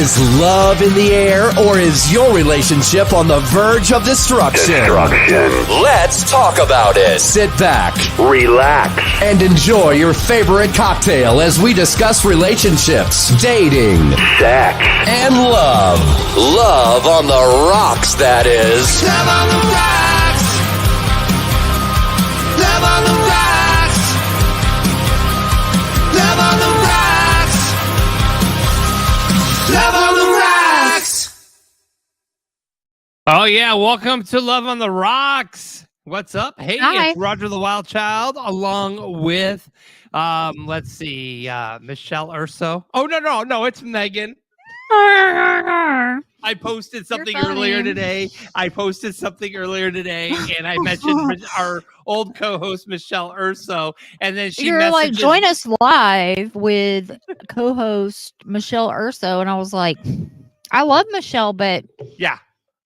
Is love in the air, or is your relationship on the verge of destruction? Let's talk about it. Sit back, relax, and enjoy your favorite cocktail as we discuss relationships, dating, sex, and love. Love on the rocks, that is. Love on the rocks. Love on the rocks. Love on the rocks. Love on the rocks. Oh yeah, welcome to Love on the Rocks. What's up? Hey, Hi. it's Roger the Wild Child along with let's see, Michelle Urso. Oh no, it's Megan. I posted something earlier today. and I mentioned our old co-host Michelle Urso, and then You're like, join us live with co-host Michelle Urso, and I was like, I love Michelle, but yeah,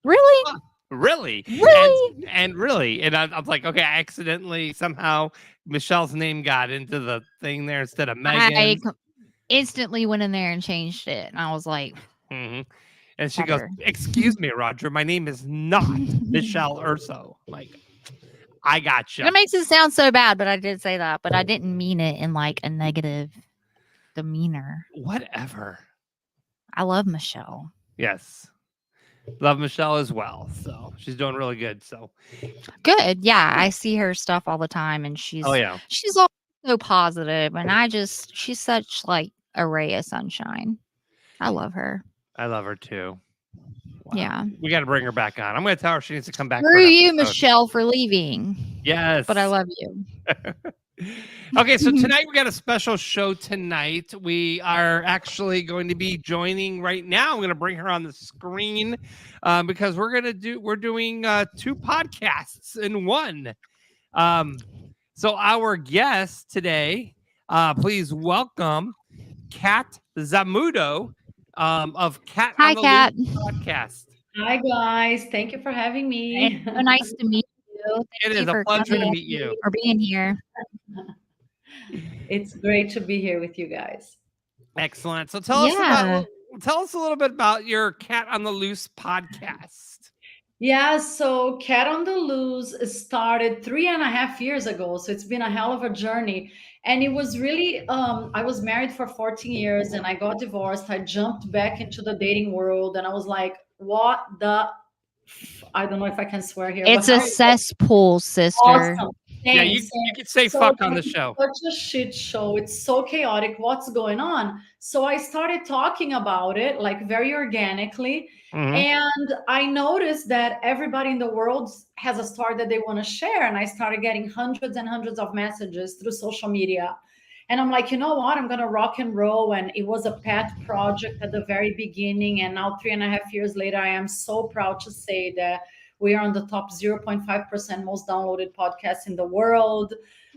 really, and I'm like, okay, I accidentally somehow Michelle's name got into the thing there instead of Megan. I instantly went in there and changed it, and I was like, And she better. goes, "Excuse me, Roger, my name is not Michelle Urso." Like, I got you. It makes it sound so bad, but I did say that, but I didn't mean it in like a negative demeanor. Whatever. I love Michelle. Yes, love Michelle as well. So she's doing really good. So Good, yeah. I see her stuff all the time, and she's she's all so positive, and she's such like a ray of sunshine. I love her. I love her too. Wow. Yeah. We got to bring her back on. I'm going to tell her she needs to come back. Screw you, Michelle, for leaving. Yes. But I love you. Okay, so tonight we got a special show tonight. We are actually going to be joining right now. I'm going to bring her on the screen because we're doing two podcasts in one. So our guest today, please welcome Kat Zammuto of Kat Hi, on the Kat. Loose podcast. Hi guys, thank you for having me. So nice to meet you. It is a pleasure to meet you. For being here. It's great to be here with you guys. Excellent. So tell us a little bit about your Kat on the Loose podcast. Yeah, so Cat on the Loose started 3.5 years ago. So it's been a hell of a journey. And it was really, I was married for 14 years and I got divorced. I jumped back into the dating world and I was like, what the, I don't know if I can swear here. It's a cesspool, sister. Awesome. Yeah, you can say fuck on the it's show. Such a shit show. It's so chaotic. What's going on? So I started talking about it like very organically. Mhm. And I noticed that everybody in the world has a story that they want to share. And I started getting hundreds and hundreds of messages through social media. And I'm like, you know what? I'm going to rock and roll. And it was a pet project at the very beginning. And now 3.5 years later, I am so proud to say that we are on the top 0.5% most downloaded podcast in the world.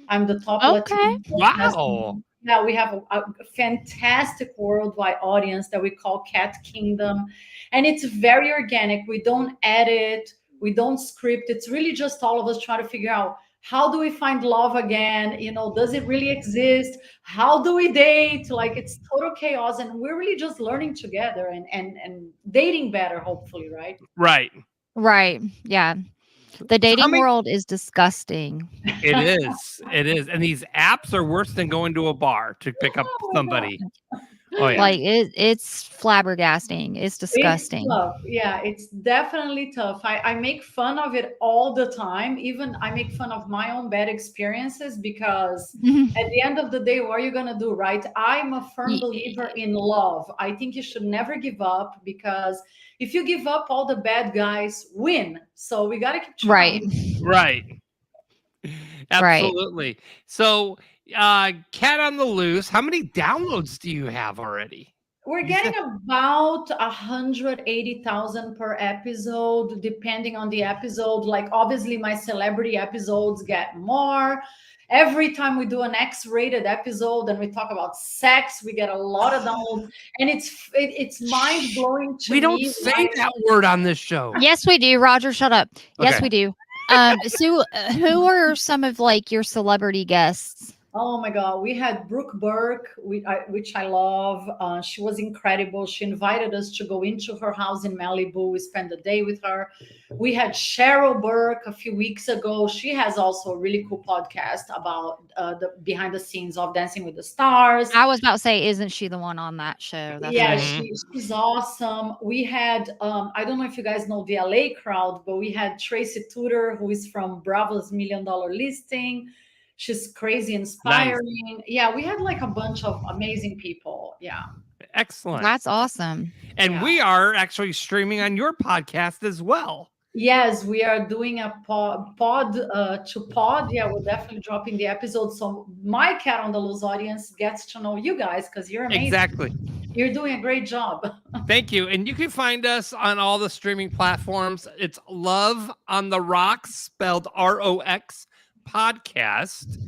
I'm the top. Okay. Wow. Yeah, we have a fantastic worldwide audience that we call Cat Kingdom. And it's very organic. We don't edit. We don't script. It's really just all of us trying to figure out, how do we find love again? You know, does it really exist? How do we date? Like, it's total chaos. And we're really just learning together and dating better, hopefully, right? Right. Yeah. The dating world is disgusting. It is. And these apps are worse than going to a bar to pick up somebody. Oh yeah. Like it's flabbergasting. It's disgusting. It's tough. Yeah, it's definitely tough. I make fun of it all the time. Even I make fun of my own bad experiences because at the end of the day, what are you going to do, right? I'm a firm believer in love. I think you should never give up because if you give up, all the bad guys win. So we got to keep trying. Right. Absolutely. So Cat on the Loose, how many downloads do you have already? We're getting about 180,000 per episode, depending on the episode. Like, obviously, my celebrity episodes get more. Every time we do an X-rated episode and we talk about sex, we get a lot of downloads, and it's mind-blowing to me. We don't say that word on this show. Yes, we do. Roger, shut up. Yes, Okay. we do. So who are some of like your celebrity guests? Oh my God, we had Brooke Burke, which I love. She was incredible. She invited us to go into her house in Malibu. We spent the day with her. We had Cheryl Burke a few weeks ago. She has also a really cool podcast about the behind the scenes of Dancing with the Stars. I was about to say, isn't she the one on that show? That's Yeah, right. she's awesome. We had, I don't know if you guys know the LA crowd, but we had Tracy Tudor, who is from Bravo's $1 Million Listing. She's crazy inspiring. Nice. Yeah, we had like a bunch of amazing people. Yeah. Excellent. That's awesome. And we are actually streaming on your podcast as well. Yes, we are doing a pod to pod. Yeah, we're definitely dropping the episode. So my Cat on the Loose audience gets to know you guys because you're amazing. Exactly. You're doing a great job. Thank you. And you can find us on all the streaming platforms. It's Love on the Rox, spelled ROX podcast.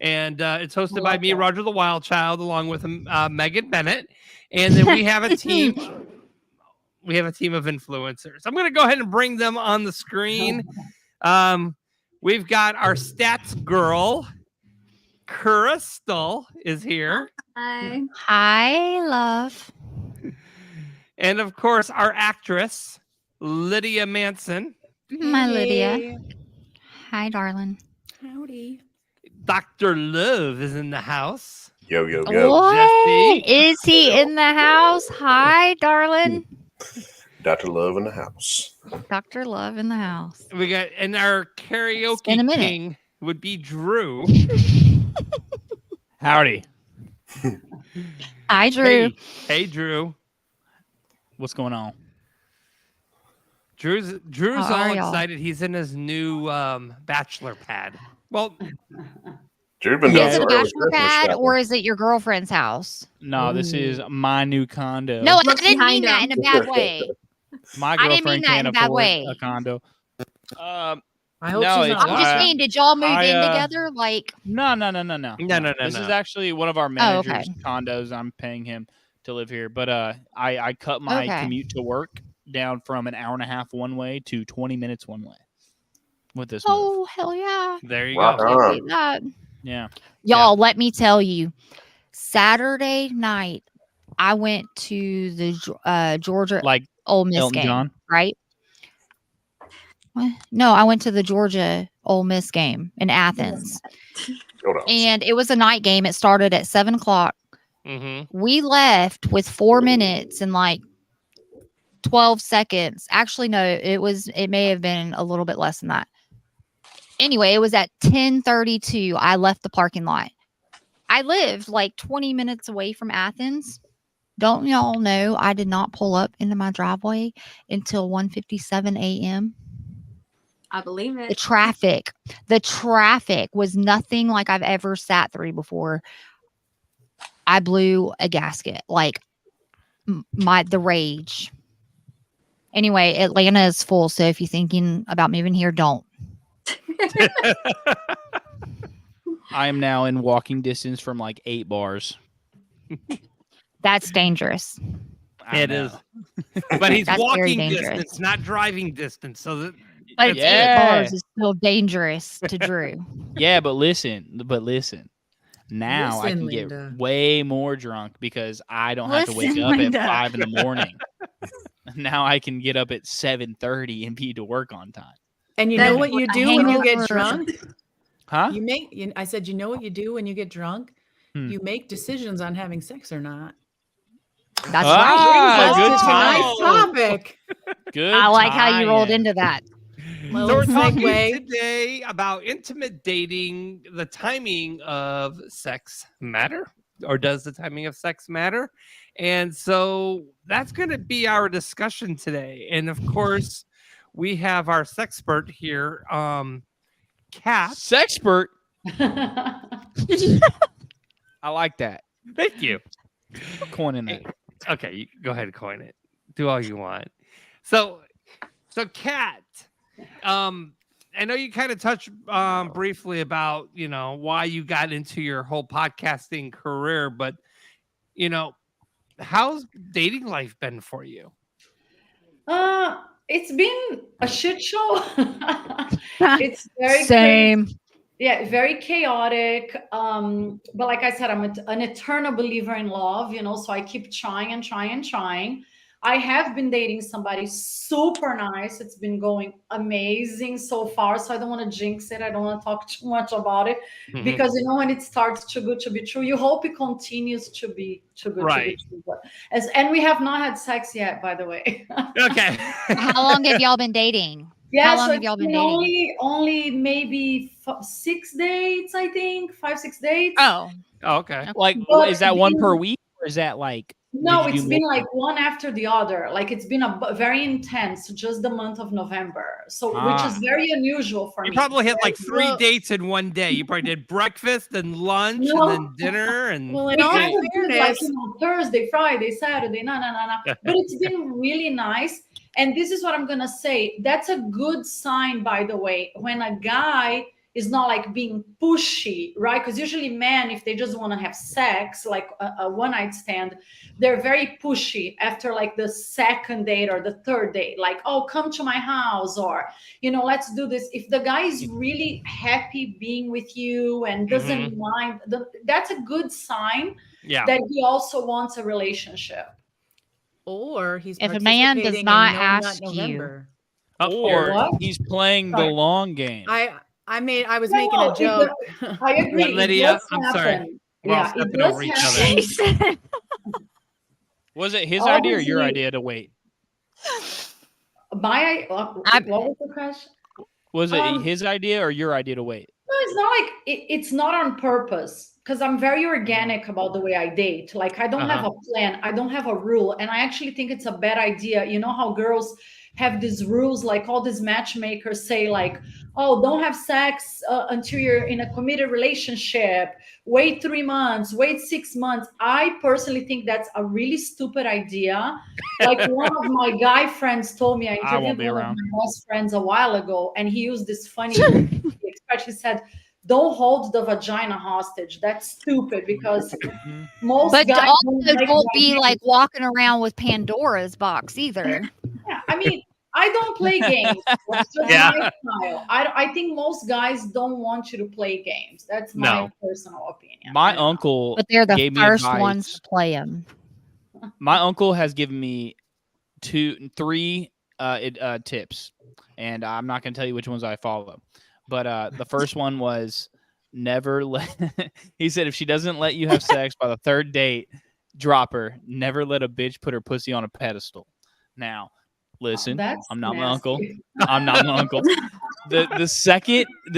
And it's hosted by me, Roger the Wild Child, along with Megan Bennett. And then we have a team. We have a team of influencers. I'm going to go ahead and bring them on the screen. We've got our stats girl, Crystal, is here. Hi, love. And of course, our actress, Lydia Manson. My Lydia. Hi, darling. Howdy. Dr. Love is in the house. Yo, yo, yo. What? Jesse. Is he in the house? Hi, darling. Dr. Love in the house. Dr. Love in the house. We got, and our karaoke king would be Drew. Howdy. Hi, Drew. Hey, Drew. What's going on? Drew's all excited. He's in his new bachelor pad. Well, Drew been is it a bachelor pad or is it your girlfriend's house? No, this is my new condo. No, I didn't mean that in a bad way. My I didn't mean girlfriend that in can't a bad afford way. a condo. I hope no, she's it's, not. I'm just saying, did y'all move in together? Like, no. No. This is actually one of our manager's condos. I'm paying him to live here, but I cut my commute to work down from an hour and a half one way to 20 minutes one way with this move. Oh, hell yeah. There you go. Yeah. Y'all, let me tell you, Saturday night, I went to the Georgia Ole Miss Elton game, John? right? No, I went to the Georgia Ole Miss game in Athens. And it was a night game. It started at 7:00. Mm-hmm. We left with 4 minutes and like 12 seconds. Actually, no, it may have been a little bit less than that. Anyway, it was at 10:32. I left the parking lot. I lived like 20 minutes away from Athens. Don't y'all know I did not pull up into my driveway until 1:57 a.m. I believe it. The traffic was nothing like I've ever sat through before. I blew a gasket, like the rage. Anyway, Atlanta is full, so if you're thinking about moving here, don't. I am now in walking distance from like 8 bars. That's dangerous. It is. But he's walking distance, not driving distance. So but 8 bars is still dangerous to Drew. Yeah, but listen. Now I can get way more drunk because I don't have to wake up at 5 in the morning. Now I can get up at 7:30 and be to work on time. And you know what you do when you get drunk? Huh? I said, you know what you do when you get drunk? You make decisions on having sex or not. That's right. Good nice topic. Good. I like how you rolled into that. So we're talking today about intimate dating. The timing of sex matter, or does the timing of sex matter? And so that's going to be our discussion today. And of course, we have our sexpert here, Kat. Sexpert. I like that. Thank you. Coining that. Okay, you go ahead and coin it. Do all you want. So Kat, I know you kind of touched briefly about, why you got into your whole podcasting career, but, how's dating life been for you? It's been a shit show. It's very same. Crazy. Yeah, very chaotic. But like I said, I'm an eternal believer in love, so I keep trying and trying and trying. I have been dating somebody super nice. It's been going amazing so far. So I don't want to jinx it. I don't want to talk too much about it because when it starts too good to be true, you hope it continues to be too good to be true. But and we have not had sex yet, by the way. Okay. How long have y'all been dating? Yeah, How long so have y'all it's been been dating? only maybe 6 dates, I think, 5-6 dates. Oh, Okay. Like, But is that one per week, or is that like? No, did you it's do been multiple? like one after the other. Like it's been very intense, just the month of November. So, which is very unusual for You me. probably had like 3 Well- dates in one day. You probably did breakfast and lunch No. and then dinner and Well, in We all kind of did like, fairness, Thursday, Friday, Saturday, no. But it's been really nice. And this is what I'm gonna say. That's a good sign, by the way, when a guy is not like being pushy, right? Because usually men, if they just want to have sex, like a one-night stand, they're very pushy after like the second date or the third date, like, oh, come to my house, or let's do this. If the guy is really happy being with you and doesn't mind, that's a good sign that he also wants a relationship. or he's If a man does participating in not No Nut ask you- November. Or What? he's playing the Sorry. long game. I was No, making no, a joke. I agree. It Lydia, does I'm happen. sorry. We're all Yeah, it stepping does over each happen. Jason. Was it his idea or your Obviously- idea to wait? What was the question? Was it Um, his idea or your idea to wait? No, it's not like it's not on purpose because I'm very organic about the way I date. Like I don't have a plan, I don't have a rule, and I actually think it's a bad idea. You know how girls have these rules, like all these matchmakers say, like, oh, don't have sex until you're in a committed relationship. Wait 3 months, wait 6 months. I personally think that's a really stupid idea. Like one of my guy friends told me, I I won't interviewed be one of around. my best friends a while ago, and he used this funny expression. He said, don't hold the vagina hostage. That's stupid because most But guys also like don't be that. like walking around with Pandora's box either. Yeah, I mean, I don't play games. That's just my style. I think most guys don't want you to play games. That's my personal opinion. My uncle But they're the gave me first advice. ones to play them. My uncle has given me 3 tips, and I'm not going to tell you which ones I follow. But the first one was never let. He said if she doesn't let you have sex by the 3rd date, drop her. Never let a bitch put her pussy on a pedestal. Now, listen, That's I'm not my nasty. uncle. I'm not my uncle. The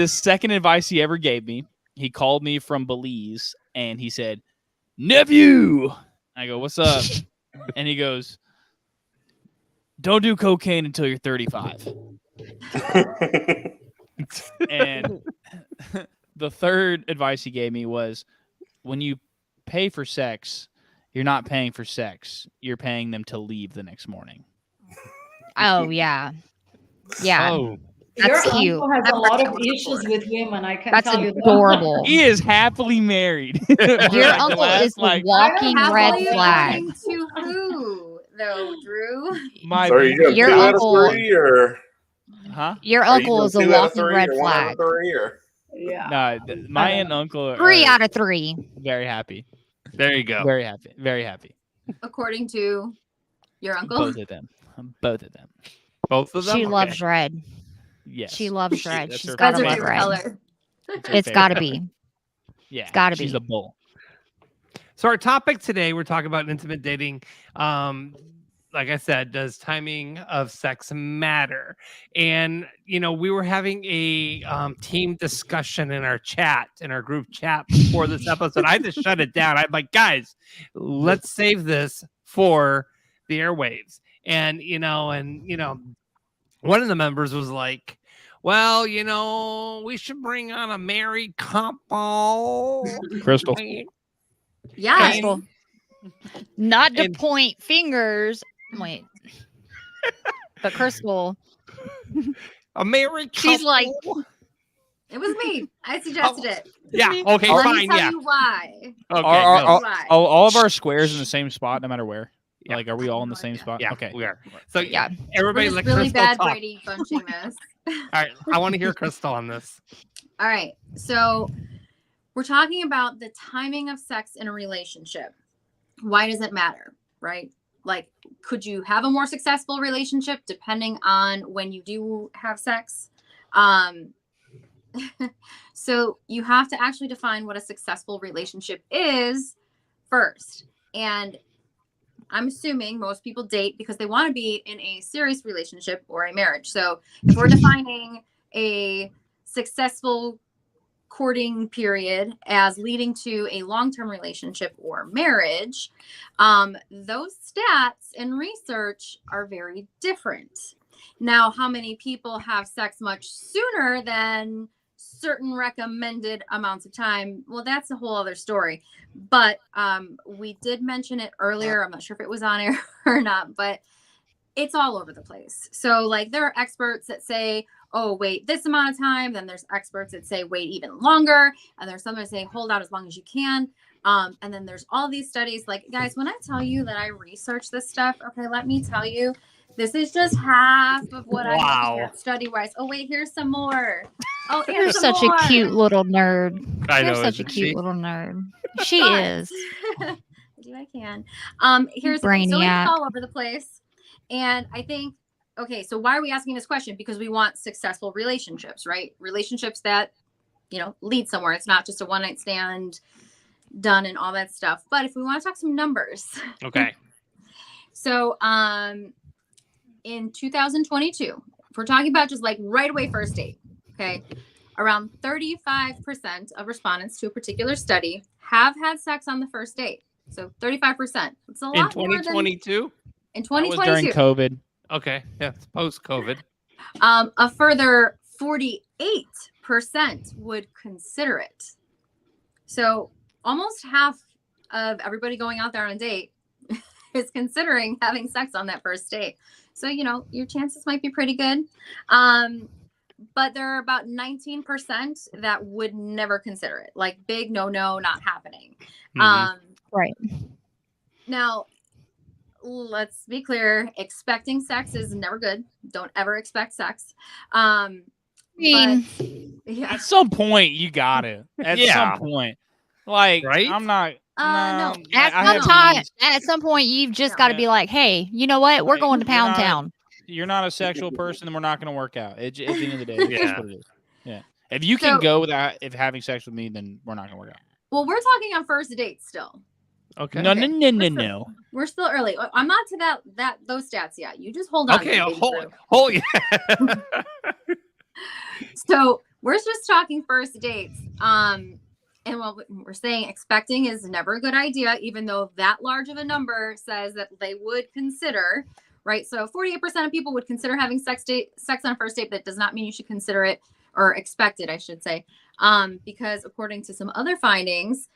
second advice he ever gave me, he called me from Belize and he said, "Nephew." I go, "What's up?" And he goes, "Don't do cocaine until you're 35. And the third advice he gave me was, when you pay for sex, you're not paying for sex. You're paying them to leave the next morning. Oh yeah, yeah. Oh, That's Your cute. uncle has a lot of issues with women. I can That's tell you that. adorable. He is happily married. Your uncle is the walking red Happily flag. according to who, though, Drew? So are you going Your 2 out of uncle- 3 or? Huh? Your Are you uncle going is a 2 out of walking 3 red or 1 out flag. of 3 or? Yeah. No, my aunt and uncle are 3 out of 3. very happy. there you go. Very happy. Very happy. According to your uncle? Both of them. Both of them. Both of them. She Okay. loves red. Yes. She loves red. That's She's her got to That's her love favorite red. color. That's her It's got to favorite. be. Yeah. gotta She's be. a bull. So our topic today, we're talking about intimate dating. Like I said, does timing of sex matter? And we were having a team discussion in our chat, in our group chat before this episode. I just shut it down. I'm like, guys, let's save this for the airwaves. And one of the members was like, well, we should bring on a married couple. Crystal. Yeah. Crystal. Not to And- point fingers. Wait. But Crystal, A married couple. she's like, It was me. I suggested it. yeah, okay, Let me fine, tell yeah. you why. Okay, Are go. Why? all of our squares in the same spot, no matter where? Yeah. Like, are we all in the No same idea. spot? Yeah, Okay. we are. So yeah. We're everybody just let really Crystal bad talk. Brady bunching this. All right, I want to hear Crystal on this. All right. So we're talking about the timing of sex in a relationship. Why does it matter? Right? Like, could you have a more successful relationship depending on when you do have sex? So you have to actually define what a successful relationship is first. And I'm assuming most people date because they want to be in a serious relationship or a marriage. So if we're defining a successful courting period as leading to a long-term relationship or marriage, those stats and research are very different. Now, how many people have sex much sooner than certain recommended amounts of time? Well, that's a whole other story. But we did mention it earlier. I'm not sure if it was on air or not, but it's all over the place. So like there are experts that say, oh, wait this amount of time. Then there's experts that say wait even longer. And there's some that say hold out as long as you can. And then there's all these studies. Like, guys, when I tell you that I research this stuff, okay, let me tell you, this is just half of what I looked at study-wise. Oh, wait, here's some more. Oh, You're such a cute little nerd. I know, You're such a isn't cute she? little nerd. She is. I do I can. Here's so Brainiac. it's all over the place. And I think, okay, so why are we asking this question? Because we want successful relationships, right? Relationships that, you know, lead somewhere. It's not just a one-night stand done and all that stuff. But if we want to talk some numbers. Okay. So in 2022, if we're talking about just like right away first date, okay, around 35% of respondents to a particular study have had sex on the first date. So 35%. It's a lot In 2022? In That was 2022. during COVID. Okay. Yeah, it's post-COVID. A further 48% would consider it. So almost half of everybody going out there on a date is considering having sex on that first date. So, you know, your chances might be pretty good. But there are about 19% that would never consider it. Like big no, not happening. Right. Now, let's be clear. Expecting sex is never good. Don't ever expect sex. I mean, Yeah. At some point, you got it. At some point. Like, right? I'm not. No. At some point, you've just got to be like, hey, you know what? We're Right. going to You're Pound not- Town. You're not a sexual person, then we're not going to work out. At the end of the day, it's just Yeah. what it is. Yeah. If you can go without if having sex with me, then we're not going to work out. Well, we're talking on first dates still. Okay. No. We're still early. I'm not to those stats yet. You just hold on. Okay, to it, hold yeah. So we're just talking first dates. And what we're saying, expecting is never a good idea, even though that large of a number says that they would consider, right? So 48% of people would consider having sex on a first date. That does not mean you should consider it or expect it, I should say. Because according to some other findings,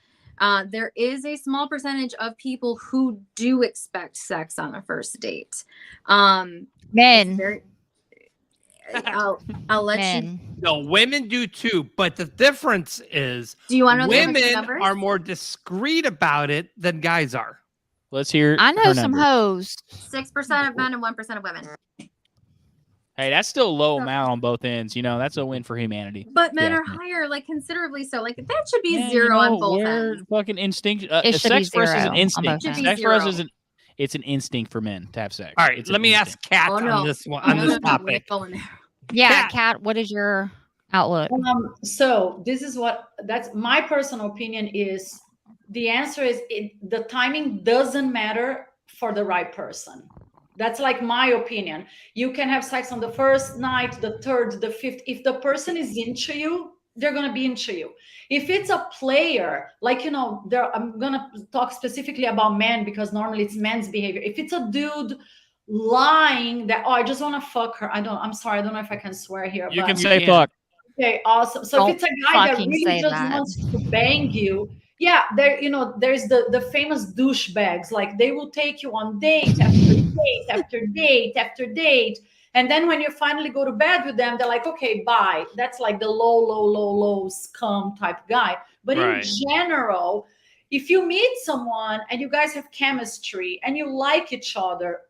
there is a small percentage of people who do expect sex on a first date. Men. I'll let you. No, women do too, but the difference is Do you want to know the women numbers? are more discreet about it than guys are. Let's hear. I know her some number. hoes. 6% of men and 1% of women. Hey, that's still a low amount on both ends. You know, that's a win for humanity. But men Yeah. are higher, like considerably so. Like that should be Yeah, zero you know, on both we're ends. fucking instinct. It should be Sex for us is zero an on instinct. both ends. Sex for us Zero. it's an instinct for men to have sex. All right, It's let an me instinct. ask Kat Oh, no. on this one on No, this no, no, we ain't topic. going there. Yeah, Kat. Kat, what is your outlook? So this is that's my personal opinion is the answer is the timing doesn't matter for the right person. That's like my opinion. You can have sex on the first night, the third, the fifth. If the person is into you, they're going to be into you. If it's a player, like, you know, I'm going to talk specifically about men because normally it's men's behavior. If it's a dude lying that, oh, I just want to fuck her. I'm sorry. I don't know if I can swear here. You but can say can. fuck. Okay, awesome. So Don't if it's a guy that fucking really say just that. wants to bang you, yeah, there's the famous douchebags. Like they will take you on date after date after date after date. And then when you finally go to bed with them, they're like, okay, bye. That's like the low scum type guy. But Right. in general, if you meet someone and you guys have chemistry and you like each other,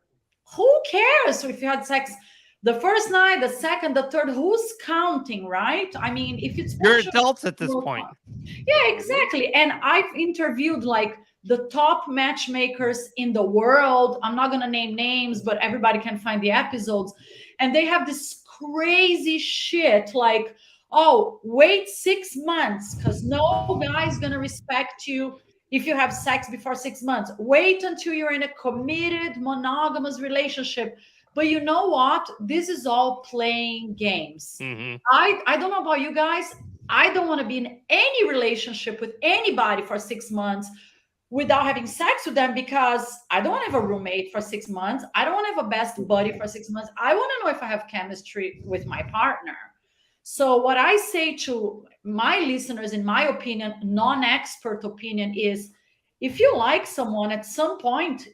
who cares if you had sex The first night, the second, the third, who's counting, right? I mean, if it's You're adults at this point. Yeah, exactly. And I've interviewed like the top matchmakers in the world. I'm not going to name names, but everybody can find the episodes. And they have this crazy shit like, oh, wait 6 months because no guy's going to respect you if you have sex before 6 months. Wait until you're in a committed, monogamous relationship. But you know what? This is all playing games. I don't know about you guys. I don't want to be in any relationship with anybody for 6 months without having sex with them, because I don't want to have a roommate for 6 months. I don't want to have a best buddy for 6 months. I want to know if I have chemistry with my partner. So what I say to my listeners, in my opinion, non-expert opinion, is if you like someone at some point,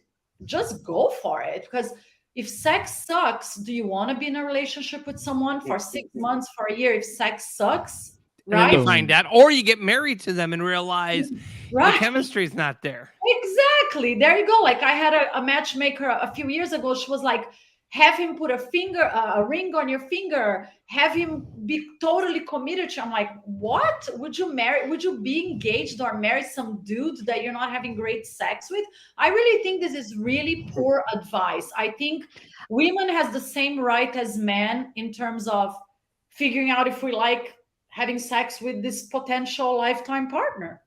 just go for it. Because if sex sucks, do you want to be in a relationship with someone for 6 months, for a year, if sex sucks? Right? And then you find out, or you get married to them and realize the chemistry is not there. Exactly. There you go. Like I had a matchmaker a few years ago. She was like, have him put a ring on your finger, have him be totally committed to you. I'm like, what? Would you be engaged or marry some dude that you're not having great sex with? I really think this is really poor advice. I think women has the same right as men in terms of figuring out if we like having sex with this potential lifetime partner.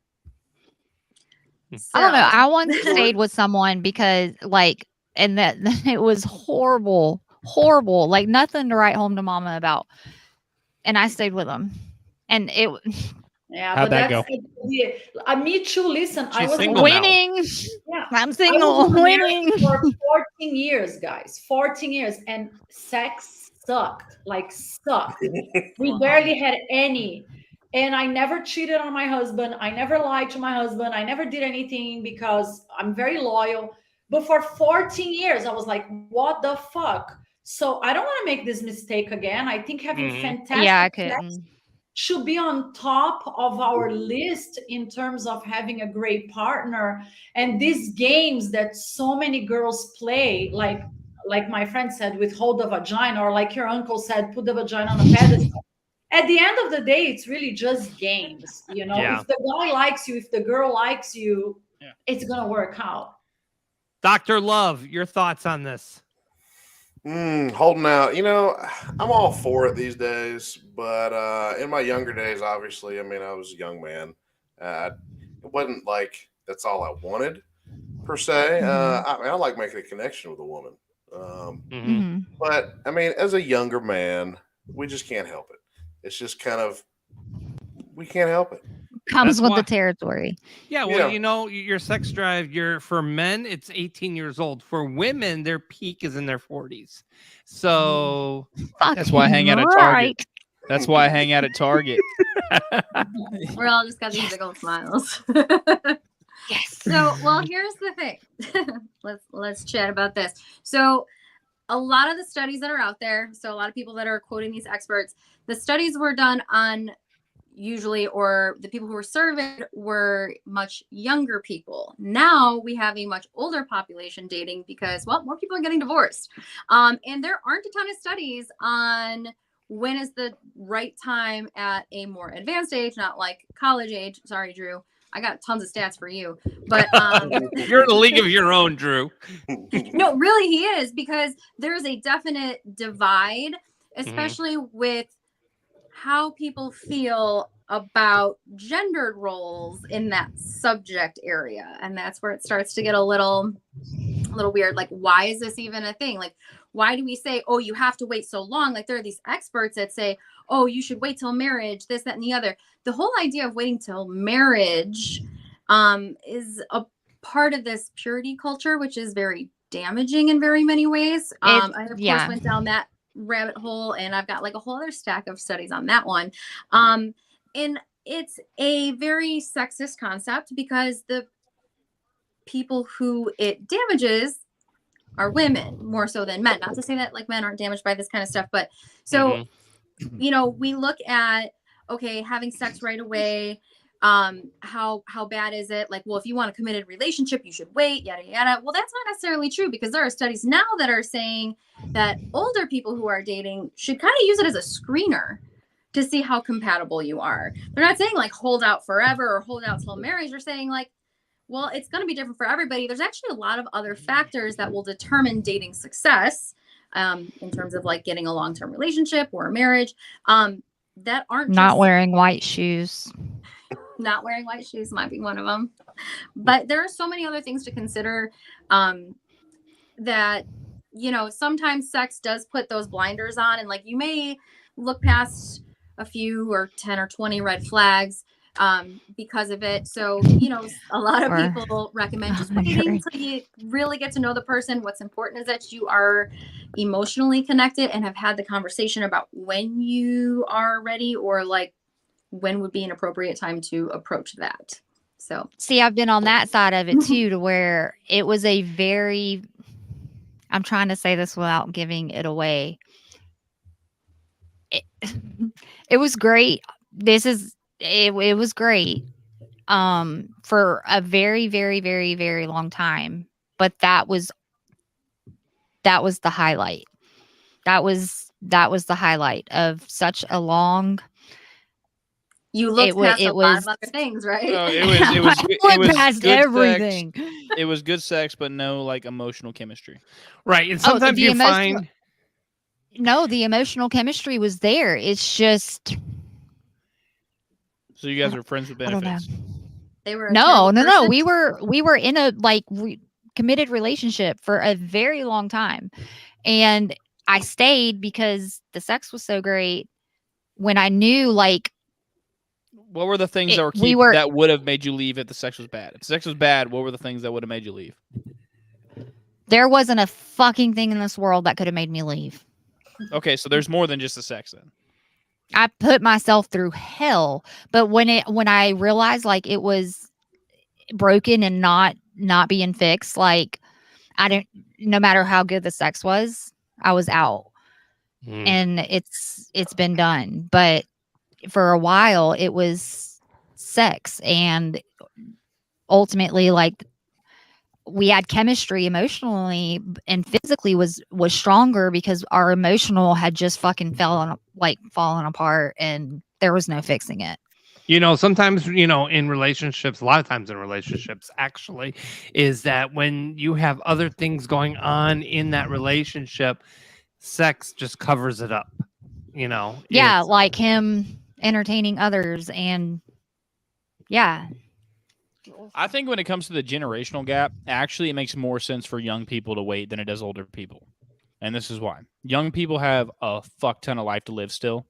I don't know. I once stayed with someone because and that it was horrible, like nothing to write home to mama about. And I stayed with them, and it. Yeah, how'd but that go? Me too. Listen, I was winning. Yeah, I'm single. Winning for 14 years, guys. 14 years, and sex sucked. We barely had any. And I never cheated on my husband. I never lied to my husband. I never did anything because I'm very loyal. But for 14 years, I was like, what the fuck? So I don't want to make this mistake again. I think having fantastic sex should be on top of our list in terms of having a great partner. And these games that so many girls play, like my friend said, with hold the vagina, or like your uncle said, put the vagina on a pedestal. At the end of the day, it's really just games. You know, if the guy likes you, if the girl likes you, it's going to work out. Dr. Love, your thoughts on this? Holding out. You know, I'm all for it these days, but in my younger days, obviously, I mean, I was a young man. It wasn't like that's all I wanted, per se. I like making a connection with a woman. But, I mean, as a younger man, we just can't help it. It's just kind of, we can't help it. Comes with the territory. Yeah, well, you know, your sex drive, for men, it's 18 years old. For women, their peak is in their 40s. So that's why I hang out at Target. That's why I hang out at Target. We're all just got these big old smiles. Yes. So, well, here's the thing. let's chat about this. So, a lot of the studies that are out there, so a lot of people that are quoting these experts, the studies were done on or the people who were surveyed were much younger people. Now we have a much older population dating because, well, more people are getting divorced. And there aren't a ton of studies on when is the right time at a more advanced age, not like college age. Sorry, Drew. I got tons of stats for you, but you're in a league of your own, Drew. No, really, he is, because there's a definite divide, especially with how people feel about gendered roles in that subject area. And that's where it starts to get a little weird. Like, why is this even a thing? Like, why do we say, oh, you have to wait so long? Like, there are these experts that say, oh, you should wait till marriage, this, that, and the other. The whole idea of waiting till marriage is a part of this purity culture, which is very damaging in very many ways. I, of course, went down that rabbit hole, and I've got like a whole other stack of studies on that one. And it's a very sexist concept because the people who it damages are women more so than men. Not to say that like men aren't damaged by this kind of stuff, but so, you know, we look at, okay, having sex right away How bad is it? Like, well, if you want a committed relationship, you should wait, yada yada. Well, that's not necessarily true, because there are studies now that are saying that older people who are dating should kind of use it as a screener to see how compatible you are. They're not saying like hold out forever or hold out till marriage. They're saying like, well, it's going to be different for everybody. There's actually a lot of other factors that will determine dating success, in terms of like getting a long-term relationship or a marriage, that aren't Not just wearing white shoes. not wearing white shoes might be one of them. But there are so many other things to consider, that, you know, sometimes sex does put those blinders on, and like you may look past a few or 10 or 20 red flags because of it. So, you know, a lot of people recommend just waiting until you really get to know the person. What's important is that you are emotionally connected and have had the conversation about when you are ready, or like when would be an appropriate time to approach that. So see, I've been on that side of it too, to where it was a very, I'm trying to say this without giving it away. It was great. It was great for a very, very, very, very long time. But that was the highlight. That was the highlight of such a long. You looked past a lot of other things, right? It was past good everything. Sex. It was good sex, but no like emotional chemistry. Right. And sometimes you find. No, the emotional chemistry was there. It's just. So you guys were friends with benefits. They were no. We were in a committed relationship for a very long time, and I stayed because the sex was so great. When I knew like. What were the things that that would have made you leave if the sex was bad? If the sex was bad, what were the things that would have made you leave? There wasn't a fucking thing in this world that could have made me leave. Okay, so there's more than just the sex then. I put myself through hell, but when I realized like it was broken and not being fixed, like no matter how good the sex was, I was out. And it's been done. But for a while it was sex, and ultimately like we had chemistry emotionally and physically was stronger, because our emotional had just fucking fallen apart, and there was no fixing it. You know, sometimes, you know, in relationships, a lot of times in relationships actually, is that when you have other things going on in that relationship, sex just covers it up, you know? Yeah, like him entertaining others, and yeah. I think when it comes to the generational gap, actually it makes more sense for young people to wait than it does older people. And this is why. Young people have a fuck ton of life to live still,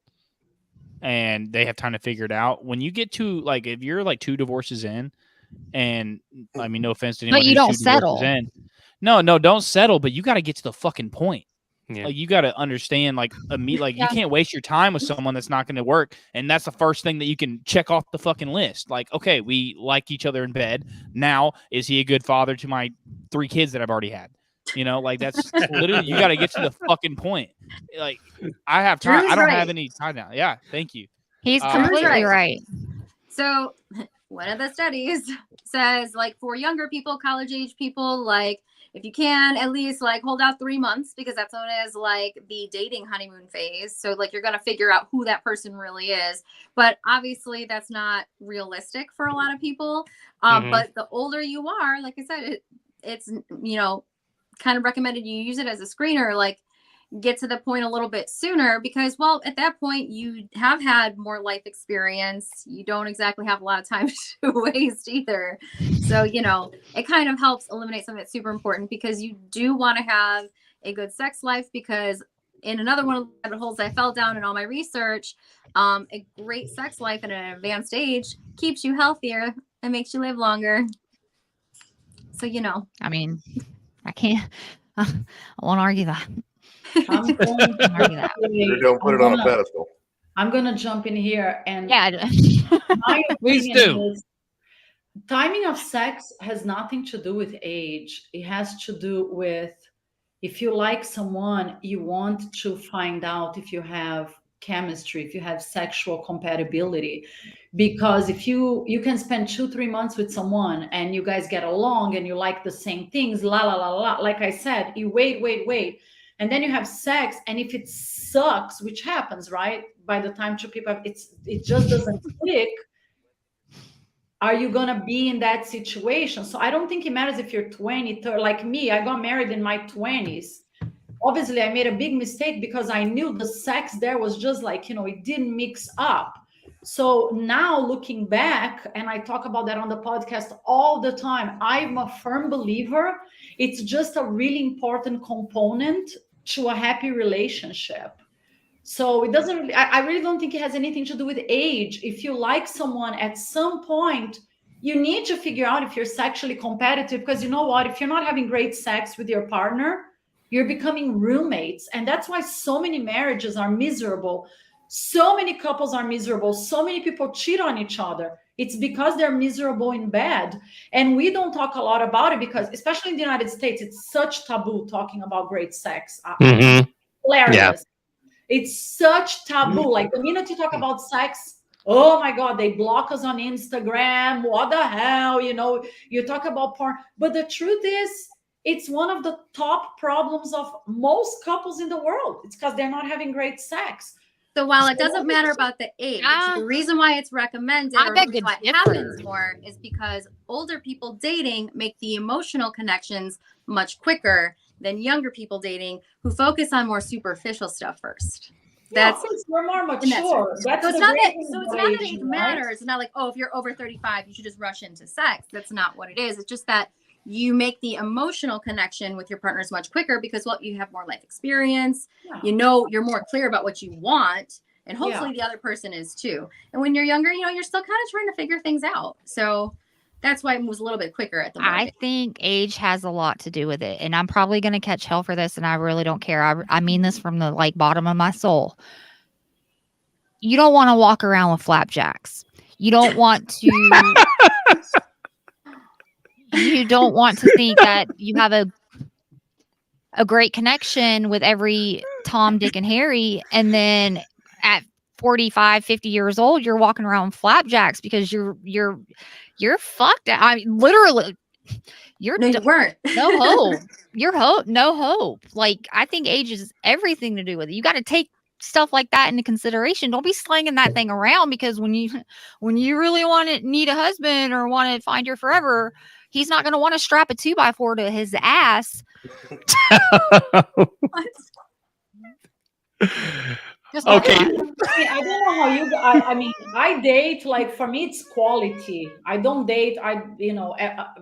and they have time to figure it out. When you get to like, if you're like 2 divorces in, and I mean, no offense to anyone, but you don't settle. No, don't settle, but you got to get to the fucking point. Yeah. Like you got to understand, like you can't waste your time with someone that's not going to work, and that's the first thing that you can check off the fucking list. Like, okay, we like each other in bed. Now, is he a good father to my 3 kids that I've already had? You know, like that's literally, you got to get to the fucking point. Like, I have time. I don't have any time now. Yeah, thank you. He's completely right. So one of the studies says like for younger people, college age people, like if you can at least like hold out 3 months, because that's known as like the dating honeymoon phase. So like you're going to figure out who that person really is. But obviously that's not realistic for a lot of people. But the older you are, like I said, it's, you know, kind of recommended you use it as a screener, like get to the point a little bit sooner, because, well, at that point you have had more life experience. You don't exactly have a lot of time to waste either. So, you know, it kind of helps eliminate something that's super important, because you do want to have a good sex life, because in another one of the rabbit holes I fell down in all my research, a great sex life at an advanced age keeps you healthier and makes you live longer. So, you know, I mean, I can't, I won't argue that. I'm going to argue that. You don't put it on a pedestal. I'm going to jump in here, and Please do. Is, timing of sex has nothing to do with age. It has to do with, if you like someone, you want to find out if you have chemistry, if you have sexual compatibility. Because if you can spend 2-3 months with someone and you guys get along and you like the same things, la la la la, like I said, you wait, and then you have sex, and if it sucks, which happens, right, by the time two people have, it just doesn't click, are you gonna be in that situation? So I don't think it matters if you're 20, 30, like me. I got married in my 20s. Obviously I made a big mistake because I knew the sex there was just like, it didn't mix up. So now looking back, and I talk about that on the podcast all the time, I'm a firm believer it's just a really important component to a happy relationship. So it doesn't really, I really don't think it has anything to do with age. If you like someone at some point, you need to figure out if you're sexually competitive, because you know what, if you're not having great sex with your partner, you're becoming roommates. And that's why so many marriages are miserable. So many couples are miserable. So many people cheat on each other. It's because they're miserable in bed. And we don't talk a lot about it because, especially in the United States, it's such taboo talking about great sex. Hilarious. Yeah. It's such taboo. Like the minute you talk about sex, oh my God, they block us on Instagram. What the hell? You talk about porn. But the truth is, it's one of the top problems of most couples in the world. It's because they're not having great sex. So while it doesn't matter about the age, the reason why it's recommended or what happens more is because older people dating make the emotional connections much quicker than younger people dating who focus on more superficial stuff first. That's we're more mature. So it's not that age matters. It's not like, oh, if you're over 35, you should just rush into sex. That's not what it is. It's just that you make the emotional connection with your partners much quicker because, well, you have more life experience. Yeah. You're more clear about what you want, and hopefully the other person is too. And when you're younger, you're still kind of trying to figure things out. So that's why it moves a little bit quicker at the moment. I think age has a lot to do with it, and I'm probably going to catch hell for this, and I really don't care. I mean this from the bottom of my soul. You don't want to walk around with flapjacks. You don't want to. You don't want to think that you have a great connection with every Tom, Dick, and Harry, and then at 45, 50 years old, you're walking around with flapjacks because you're fucked. I mean, literally, you weren't. No hope. No hope. Like, I think age is everything to do with it. You got to take stuff like that into consideration. Don't be slinging that thing around because when you really need a husband or want to find your forever, he's not going to want to strap a 2x4 to his ass. Okay. I don't know how you. I mean, I date, like, for me it's quality. I don't date.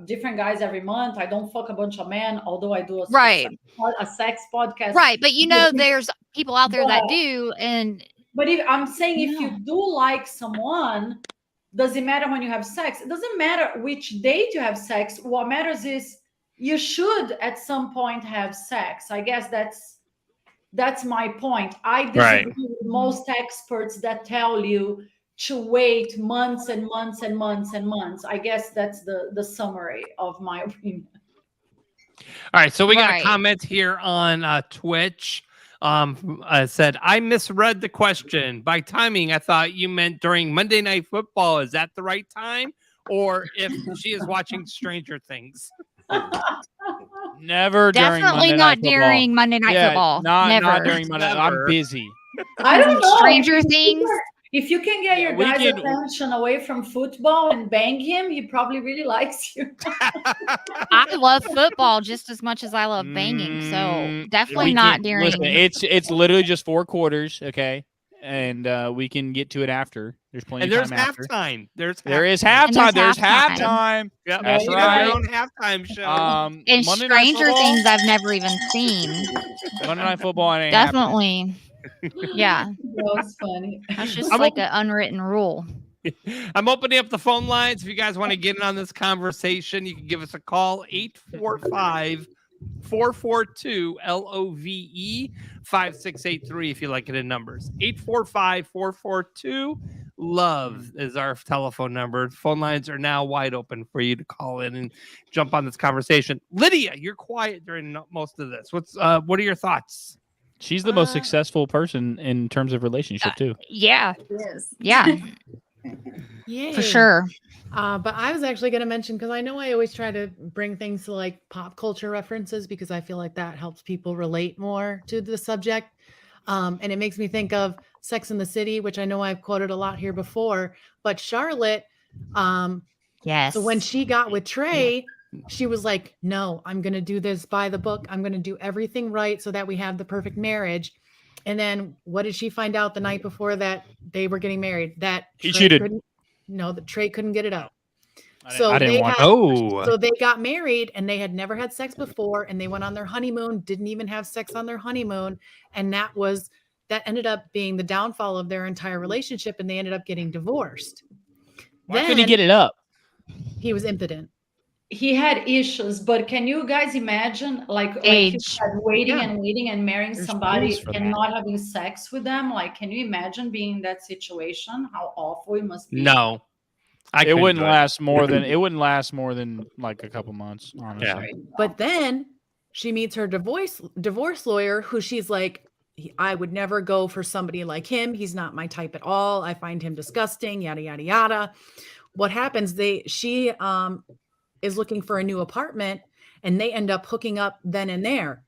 Different guys every month. I don't fuck a bunch of men, although I do a sex podcast. Right, but there's people out there that do. But I'm saying if you do like someone, does it matter when you have sex? It doesn't matter which date you have sex. What matters is you should at some point have sex. I guess that's my point. I disagree with most experts that tell you to wait months and months and months and months. I guess that's the summary of my opinion. All right, so we got a comment here on Twitch. Said, I misread the question. By timing, I thought you meant during Monday Night Football. Is that the right time? Or if she is watching Stranger Things? Never Definitely not during Monday Night Football. Not during Monday. I'm busy. I don't know. Stranger Things. If you can get your guy's attention away from football and bang him, he probably really likes you. I love football just as much as I love banging. So definitely not during. Listen, it's literally just 4 quarters, okay? And we can get to it after. There's plenty of time after. There is halftime. There's halftime. Yep. That's right. Your own halftime show. And Stranger Things I've never even seen. Monday Night Football ain't definitely. Yeah. That was funny. That's just like an unwritten rule. I'm opening up the phone lines. If you guys want to get in on this conversation, you can give us a call, 845-442-LOVE 5683 if you like it in numbers. 845-442-LOVE is our telephone number. Phone lines are now wide open for you to call in and jump on this conversation. Lydia, you're quiet during most of this. What are your thoughts? She's the most successful person in terms of relationship too. Yeah. Yes. Yeah. Yeah, For sure. But I was actually going to mention, because I know I always try to bring things to like pop culture references because I feel like that helps people relate more to the subject. And it makes me think of Sex and the City, which I know I've quoted a lot here before. But Charlotte, Yes. so when she got with Trey, she was like, no, I'm going to do this by the book. I'm going to do everything right so that we have the perfect marriage. And then what did she find out the night before that they were getting married? That He Trey cheated. No, the Trey couldn't get it up. I didn't watch. So they got married and they had never had sex before, and they went on their honeymoon, didn't even have sex on their honeymoon. And that ended up being the downfall of their entire relationship, and they ended up getting divorced. Why couldn't he get it up? He was impotent. He had issues, but can you guys imagine like you said, waiting and waiting and marrying somebody and not having sex with them? Like, can you imagine being in that situation? How awful it must be. No. It wouldn't last more than like a couple months, honestly. Yeah. But then she meets her divorce lawyer, who she's like, I would never go for somebody like him. He's not my type at all. I find him disgusting, yada, yada, yada. What happens? She is looking for a new apartment, and they end up hooking up then and there.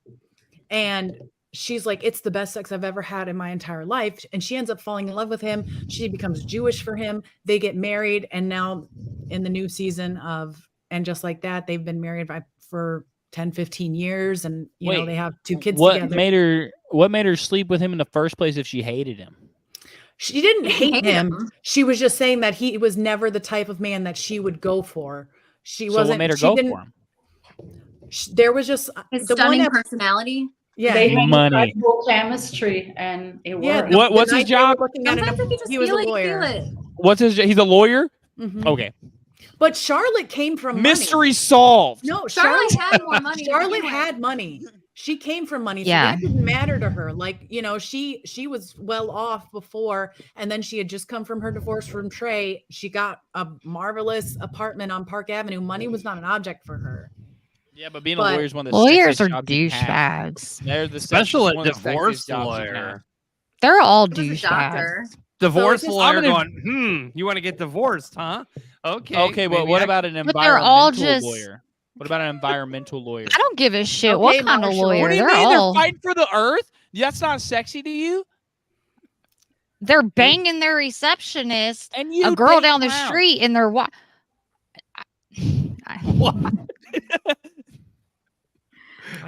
And she's like, it's the best sex I've ever had in my entire life. And she ends up falling in love with him. She becomes Jewish for him. They get married. And now in the new season of And Just Like That, they've been married for 10, 15 years. And, you know, they have 2 kids together. What made her sleep with him in the first place if she hated him? She didn't hate him. She was just saying that he was never the type of man that she would go for. She wasn't. What made her go for him? There was just his stunning personality. Yeah, they had money, incredible chemistry, and it worked. What's his job? He was a lawyer. What's his? He's a lawyer. Mm-hmm. Okay. But Charlotte came from mystery money. Solved. No, Charlotte had more money. Charlotte had money. She came from money, so Yeah. that didn't matter to her. Like, you know, she was well off before, and then she had just come from her divorce from Trey. She got a marvelous apartment on Park Avenue. Money was not an object for her. Yeah, but being a lawyer is one of the lawyers are jobs you have. douchebags. They're the Especially one a of the sexiest divorce jobs you lawyer. have. They're all He was a douchebags. doctor. Divorce So lawyer I'm gonna- going, you want to get divorced, huh? Okay. Okay, but maybe what I- about an But they're all environmental just- lawyer? What about an environmental lawyer? I don't give a shit Okay, what kind of Marshall. lawyer. What do you They're mean all they're fighting for the earth? That's not sexy to you? they're banging their receptionist, And you a girl think, down the wow. street, and they're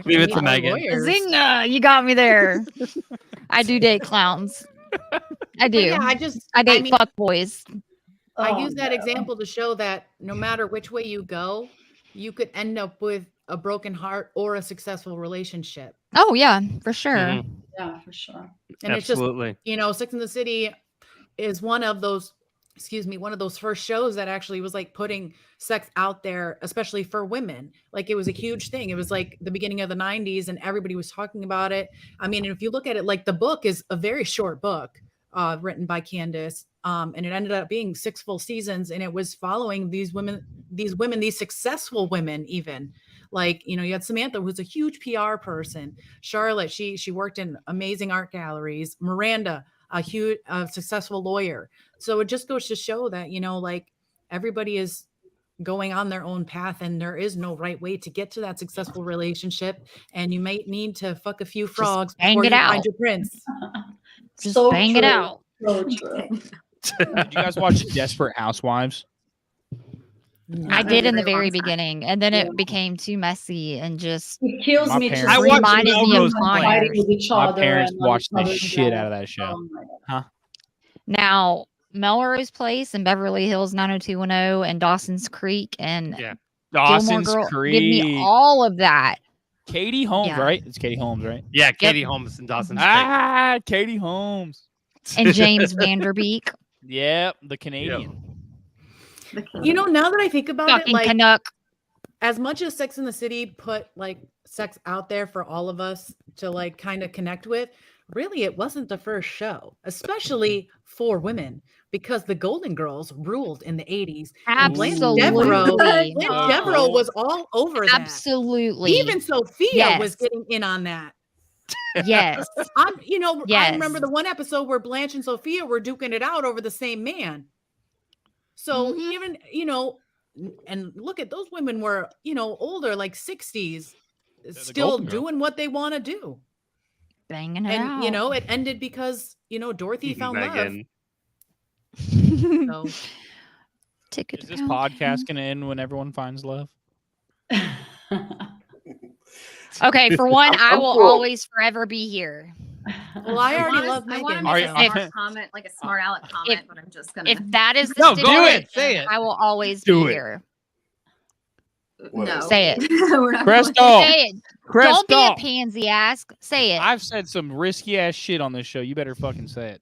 Leave it to Megan. Zinga, you got me there. I do date clowns. I do. Yeah, I date fuck boys. I use that example to show that no matter which way you go, you could end up with a broken heart or a successful relationship. Oh yeah, for sure. Mhm. Yeah, for sure. And Absolutely. it's just, you know, Sex and the City is one of those first shows that actually was like putting sex out there, especially for women. Like, it was a huge thing. It was like the beginning of the 90s and everybody was talking about it. I mean, if you look at it, like, the book is a very short book written by Candace. And it ended up being 6 full seasons, and it was following these successful women, even. Like, you know, you had Samantha, who's a huge PR person. Charlotte, she worked in amazing art galleries. Miranda, a successful lawyer. So it just goes to show that, you know, like, everybody is going on their own path, and there is no right way to get to that successful relationship. And you might need to fuck a few frogs before you find your prince. Just So bang it true. out. So true. Did you guys watch Desperate Housewives? I did in the very very long time. beginning, and then it became too messy and just It kills My me parents- to I see watched reminded me of Melrose Myers. fighting with each My other. parents and watched the other shit than- out of that show. Oh my God. Now Melrose Place and Beverly Hills 90210 and Dawson's Creek and Yeah. Dawson's Gilmore Girl. Creek. Give me all of that. Katie Holmes, Yeah. right? It's Katie Holmes, right? Yeah, Katie Holmes and Dawson's Creek. Ah, Katie Holmes. And James Vanderbeek. Yep, the Canadian. You know, now that I think about it, Fucking like, Canuck. as much as Sex and the City put like sex out there for all of us to like kind of connect with, really it wasn't the first show, especially for women, because the Golden Girls ruled in the 80s. And Blanche Devereaux, Absolutely. Blanche Devereaux was all over that. Absolutely. Even Sophia Yes. was getting in on that. Yes. I Yes. remember the one episode where Blanche and Sophia were duking it out over the same man. So even, and look at those women were, older, like 60s, still doing what they want to do. Banging it And, out. it ended because, Dorothy found Megan. love. So. Is this podcast going to end when everyone finds love? Okay, for one, I will always forever be here. Well, I already love I want to Megan. make a smart comment, like a smart aleck comment, but I'm just gonna. If that is the No, go stipulation, ahead, say it. I will always Do be it. here. No, Say it. We're not Crystal. going- Say it. Crystal. Don't be a pansy ass. Say it. I've said some risky ass shit on this show. You better fucking say it.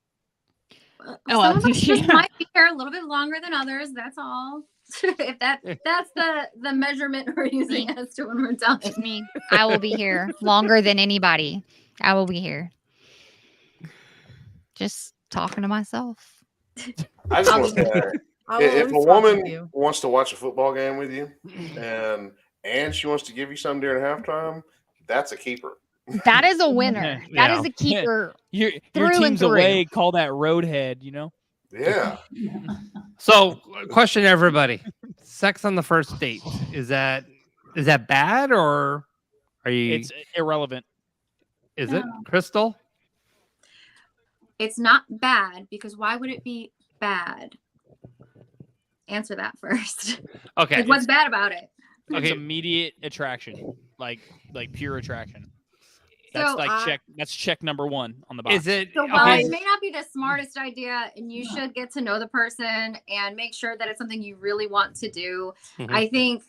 Some of us just might be here a little bit longer than others. That's all. If that's the measurement we're using as to when we're done. It's me. I will be here longer than anybody. I will be here. Just talking to myself. I just want to say, if a woman wants to watch a football game with you and she wants to give you something during halftime, that's a keeper. That is a winner. That is a keeper. Your through and team's through. away. Call that roadhead, Yeah. So, question to everybody: sex on the first date, is that bad, or are you? It's irrelevant. Is it, Crystal? It's not bad, because why would it be bad? Answer that first. Okay. Like, what's bad about it? It's immediate attraction, like pure attraction. That's that's check number one on the box. Is it? So while it may not be the smartest idea, and you should get to know the person and make sure that it's something you really want to do, I think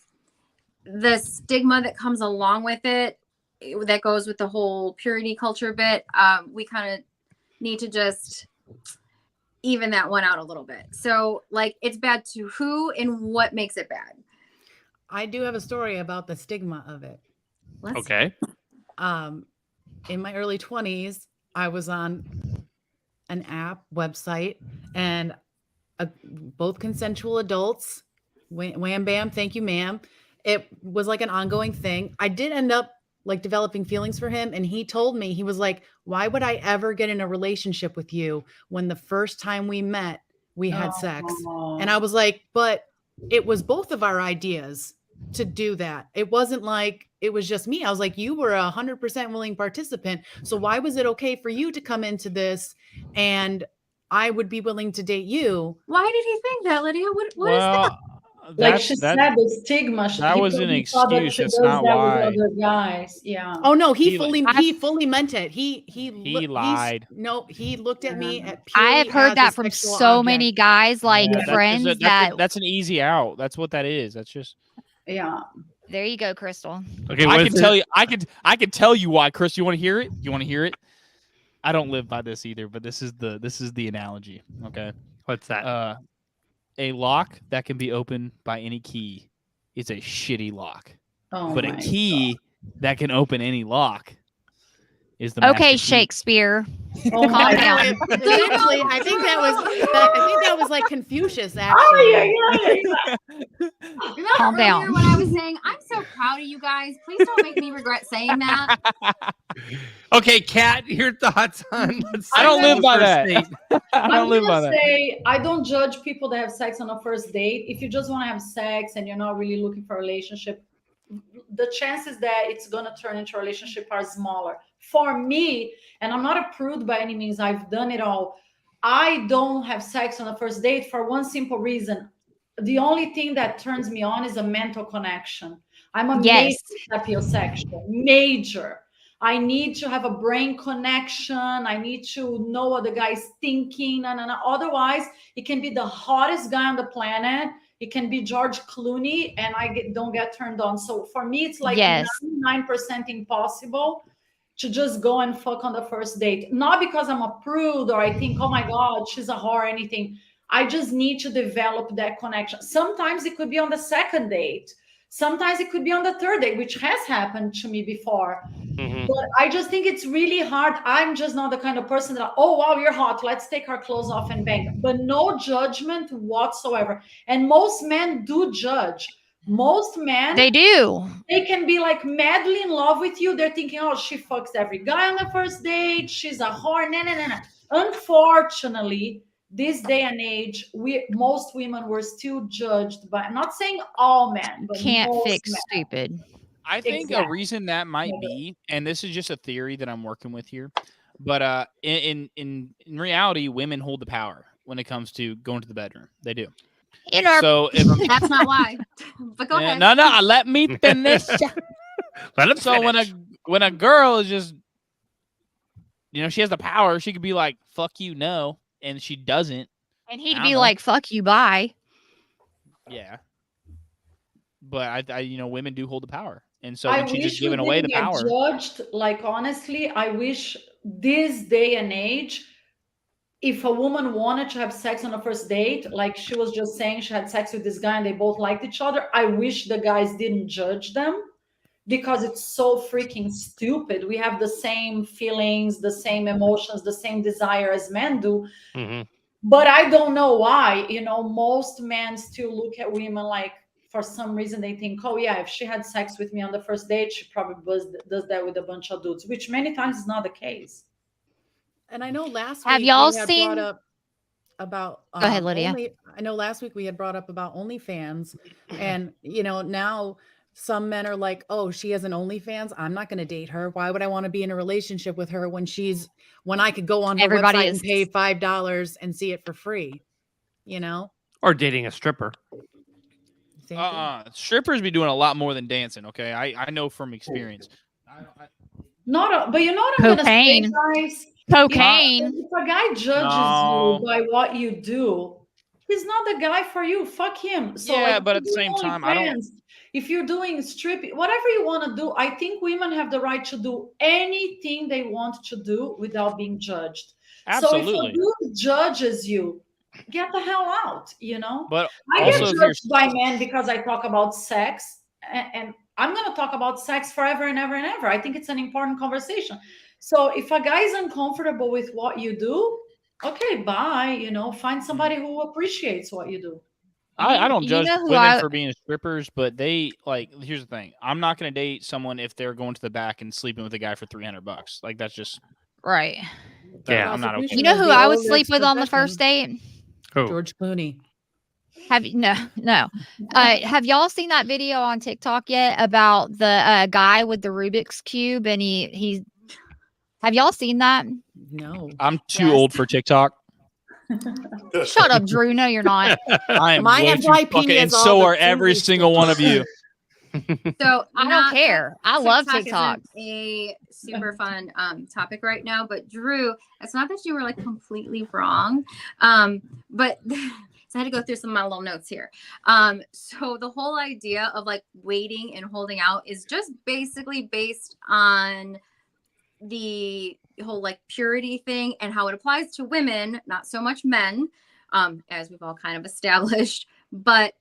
the stigma that comes along with it, that goes with the whole purity culture bit, we kind of need to just even that one out a little bit. So, like, it's bad to who and what makes it bad? I do have a story about the stigma of it. Okay. In my early 20s, I was on an app website, and both consensual adults, wham bam, thank you ma'am. It was like an ongoing thing. I did end up like developing feelings for him, and he told me, he was like, why would I ever get in a relationship with you when the first time we met we had sex? And I was like, but it was both of our ideas to do that. It wasn't like it was just me. I was like, you were 100% willing participant. So why was it okay for you to come into this and I would be willing to date you? Why did he think that, Lydia? What is that? Like she said, the stigma. That was an excuse. That's not why. Other guys. Yeah. Oh no, he fully meant it. He lied. No, he looked at me at. I have heard that from so many guys, like friends. That's an easy out. That's what that is. That's just. Yeah. There you go, Crystal. Okay, I can tell you. I can tell you why, Chris. You want to hear it? You want to hear it? I don't live by this either, but this is the analogy. Okay. What's that? A lock that can be opened by any key is a shitty lock. But a key that can open any lock is the okay, Shakespeare. Calm down. Actually, I think that was like Confucius. Actually, calm down. When I was saying, I'm so proud of you guys. Please don't make me regret saying that. Okay, Kat, your thoughts on? I don't live by that. I don't live by that. I don't judge people that have sex on a first date. If you just want to have sex and you're not really looking for a relationship, the chances that it's going to turn into a relationship are smaller. For me, and I'm not a prude by any means, I've done it all. I don't have sex on the first date for one simple reason. The only thing that turns me on is a mental connection. I'm a major sapiosexual, major. I need to have a brain connection. I need to know what the guy's thinking. Otherwise, it can be the hottest guy on the planet. It can be George Clooney, and don't get turned on. So for me, it's like 99% impossible to just go and fuck on the first date. Not because I'm a prude or I think, oh my God, she's a whore or anything. I just need to develop that connection. Sometimes it could be on the second date. Sometimes it could be on the third date, which has happened to me before. But I just think it's really hard. I'm just not the kind of person that, oh, wow, you're hot. Let's take our clothes off and bang. But no judgment whatsoever. And most men do judge. Most men, They do. they can be like madly in love with you. They're thinking, oh, she fucks every guy on the first date. She's a whore. No. Unfortunately, this day and age, most women were still judged by, I'm not saying all men, but Can't most fix men. stupid. I think a Exactly. reason that might be, and this is just a theory that I'm working with here, but in reality, women hold the power when it comes to going to the bedroom. They do. In our So if That's not why. But go ahead. no, let me finish. Let him So when a girl is just, she has the power, she could be like, "Fuck you, no," and she doesn't. and he'd I be don't know. like, "Fuck you, bye." Yeah. But I women do hold the power, and so I when she's just wish we giving away the didn't get power, judged. Like, honestly, I wish this day and age, if a woman wanted to have sex on a first date, like she was just saying, she had sex with this guy and they both liked each other, I wish the guys didn't judge them, because it's so freaking stupid. We have the same feelings, the same emotions, the same desire as men do. Mhm. But I don't know why, most men still look at women like, for some reason they think, oh yeah, if she had sex with me on the first date, she probably does that with a bunch of dudes, which many times is not the case. And I know last Have week y'all we had brought seen? up about Go ahead, Lydia. I know last week we had brought up about OnlyFans, and now some men are like, oh, she has an OnlyFans, I'm not going to date her. Why would I want to be in a relationship with her when I could go on her Everybody website is. and pay $5 and see it for free? Or dating a stripper. Same thing. strippers be doing a lot more than dancing. Okay, I know from experience. But you know what I'm going to say, Cocaine. guys? Cocaine. If a guy judges No. you by what you do, he's not the guy for you. Fuck him. So Yeah, like, but at the same time, I don't. If you're doing stripping, whatever you want to do, I think women have the right to do anything they want to do without being judged. Absolutely. So if a dude judges you, get the hell out, But I also, get if you're judged by men because I talk about sex, and I'm going to talk about sex forever and ever and ever. I think it's an important conversation. So if a guy is uncomfortable with what you do, okay, bye. Find somebody who appreciates what you do. I don't judge know who women for being strippers, but they here's the thing. I'm not going to date someone if they're going to the back and sleeping with a guy for $300. Like, that's just right. Yeah, I'm not okay. You know who I would sleep with on the first date? Who? George Clooney. Have y'all seen that video on TikTok yet about the guy with the Rubik's Cube? And he have y'all seen that? No. I'm too old for TikTok. Shut up, Drew. No, you're not. I am My way too NYPD fucking, and is all so the are every foolish single one of you. So I don't care. I love TikTok. Isn't a super fun topic right now, but Drew, it's not that you were like completely wrong, but so I had to go through some of my little notes here. So the whole idea of like waiting and holding out is just basically based on the whole like purity thing and how it applies to women, not so much men, as we've all kind of established, but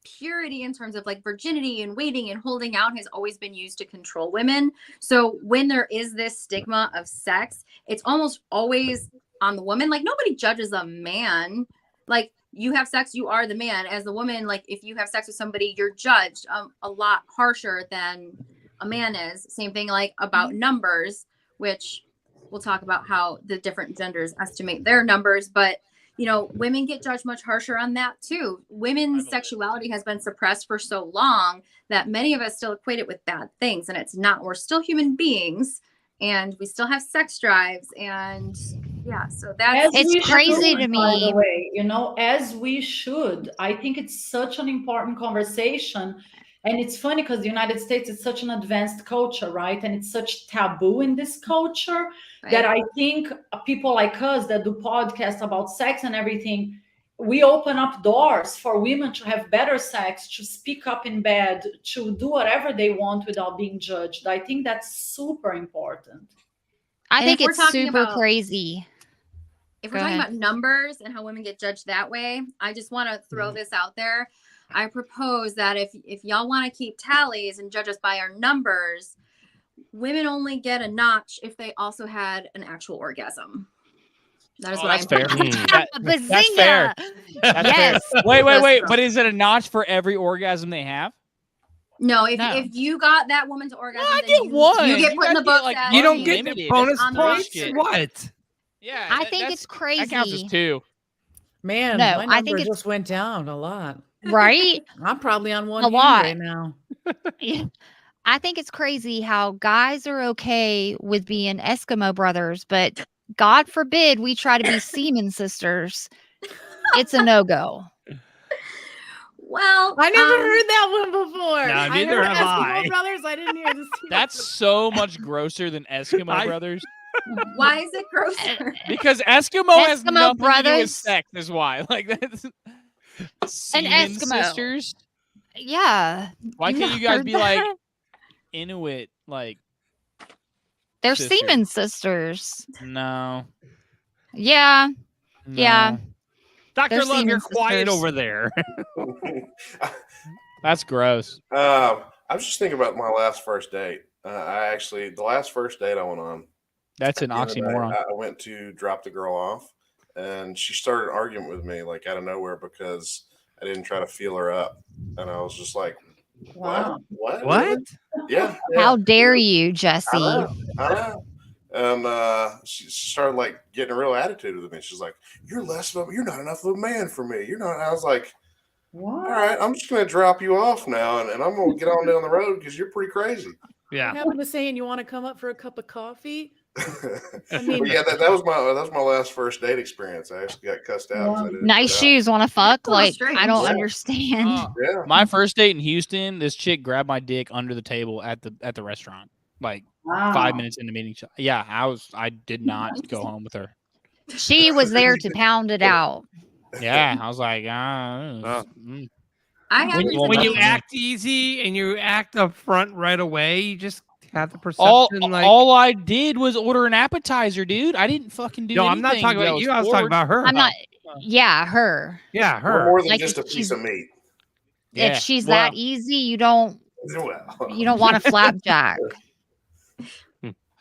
purity in terms of like virginity and waiting and holding out has always been used to control women. So when there is this stigma of sex, it's almost always on the woman. Like, nobody judges a man. Like, you have sex, you are the man. As the woman, like, if you have sex with somebody, you're judged a lot harsher than a man is. Same thing like about numbers, which we'll talk about how the different genders estimate their numbers, but women get judged much harsher on that too. Women's sexuality has been suppressed for so long that many of us still equate it with bad things, and it's not. We're still human beings, and we still have sex drives, and yeah, so it's crazy to me. By the way, as we should. I think it's such an important conversation. And it's funny because the United States is such an advanced culture, right? And it's such taboo in this culture that I think people like us that do podcasts about sex and everything, we open up doors for women to have better sex, to speak up in bed, to do whatever they want without being judged. I think that's super important. I think it's super crazy. If we're talking about numbers and how women get judged that way, I just want to throw this out there. I propose that if y'all want to keep tallies and judge us by our numbers, women only get a notch if they also had an actual orgasm. That is Oh, what that's I'm fair. That's fair. Bazinga! That's Yes. fair. Wait. That's But is it a notch for every orgasm they have? No, if No. you got that woman to orgasm, I then get one. you get You put in guys the get, books like, as You don't Unlimited. get being the bonus on the points. roster. What? Yeah, I think that's- it's crazy. That counts as 2. Man, No, my I number think it's just went down a lot. right. I'm probably on one A hand lot. right now. Yeah. I think it's crazy how guys are okay with being Eskimo brothers, but God forbid we try to be semen sisters. It's a no-go. Well, I never heard that one before. No, I neither heard have Eskimo I. Brothers. I didn't hear this. That's so much grosser than Eskimo brothers. Why is it grosser? Because Eskimo has Eskimo nothing to do with brothers. sex. Is why. Like that's An semen Eskimo. sisters. Yeah. Why can't you guys Heard be like that? Inuit? Like They're sisters? semen sisters. No. Yeah. Yeah. No. Dr. They're Love, you're semen quiet sisters. over there. That's gross. I was just thinking about my last first date. The last first date I went on. That's an the other day, oxymoron. I went to drop the girl off, and she started arguing with me like out of nowhere because I didn't try to feel her up, and I was just like, Wow. What? What? Yeah. How dare you, I Jesse? know. And she started like getting a real attitude with me. She's like, "You're not enough of a man for me. You're not." I was like, What? "All right, I'm just gonna drop you off now, and I'm gonna get on down the road because you're pretty crazy." What Yeah. happened to saying you want to come up for a cup of coffee? But yeah, that was my last first date experience. I actually got cussed out. 'cause I didn't Nice put it out. shoes. Want to fuck? Oh, Like, strange. I don't Yeah. understand. Yeah. My first date in Houston, this chick grabbed my dick under the table at the restaurant. Like Wow. 5 minutes into meeting. Yeah, I did not go home with her. She was there to pound it out. Yeah, I was like, Oh. I have When you recently- act easy and you act up front right away, you just have the perception all I did was order an appetizer, dude. I didn't fucking do No, anything. I'm not talking that about you. I was talking forward. about her. I'm not. Yeah, her. Yeah, We're her. more than Like, just a if piece she's- of meat. Yeah. If she's Well, that easy, you don't Well, want a flapjack.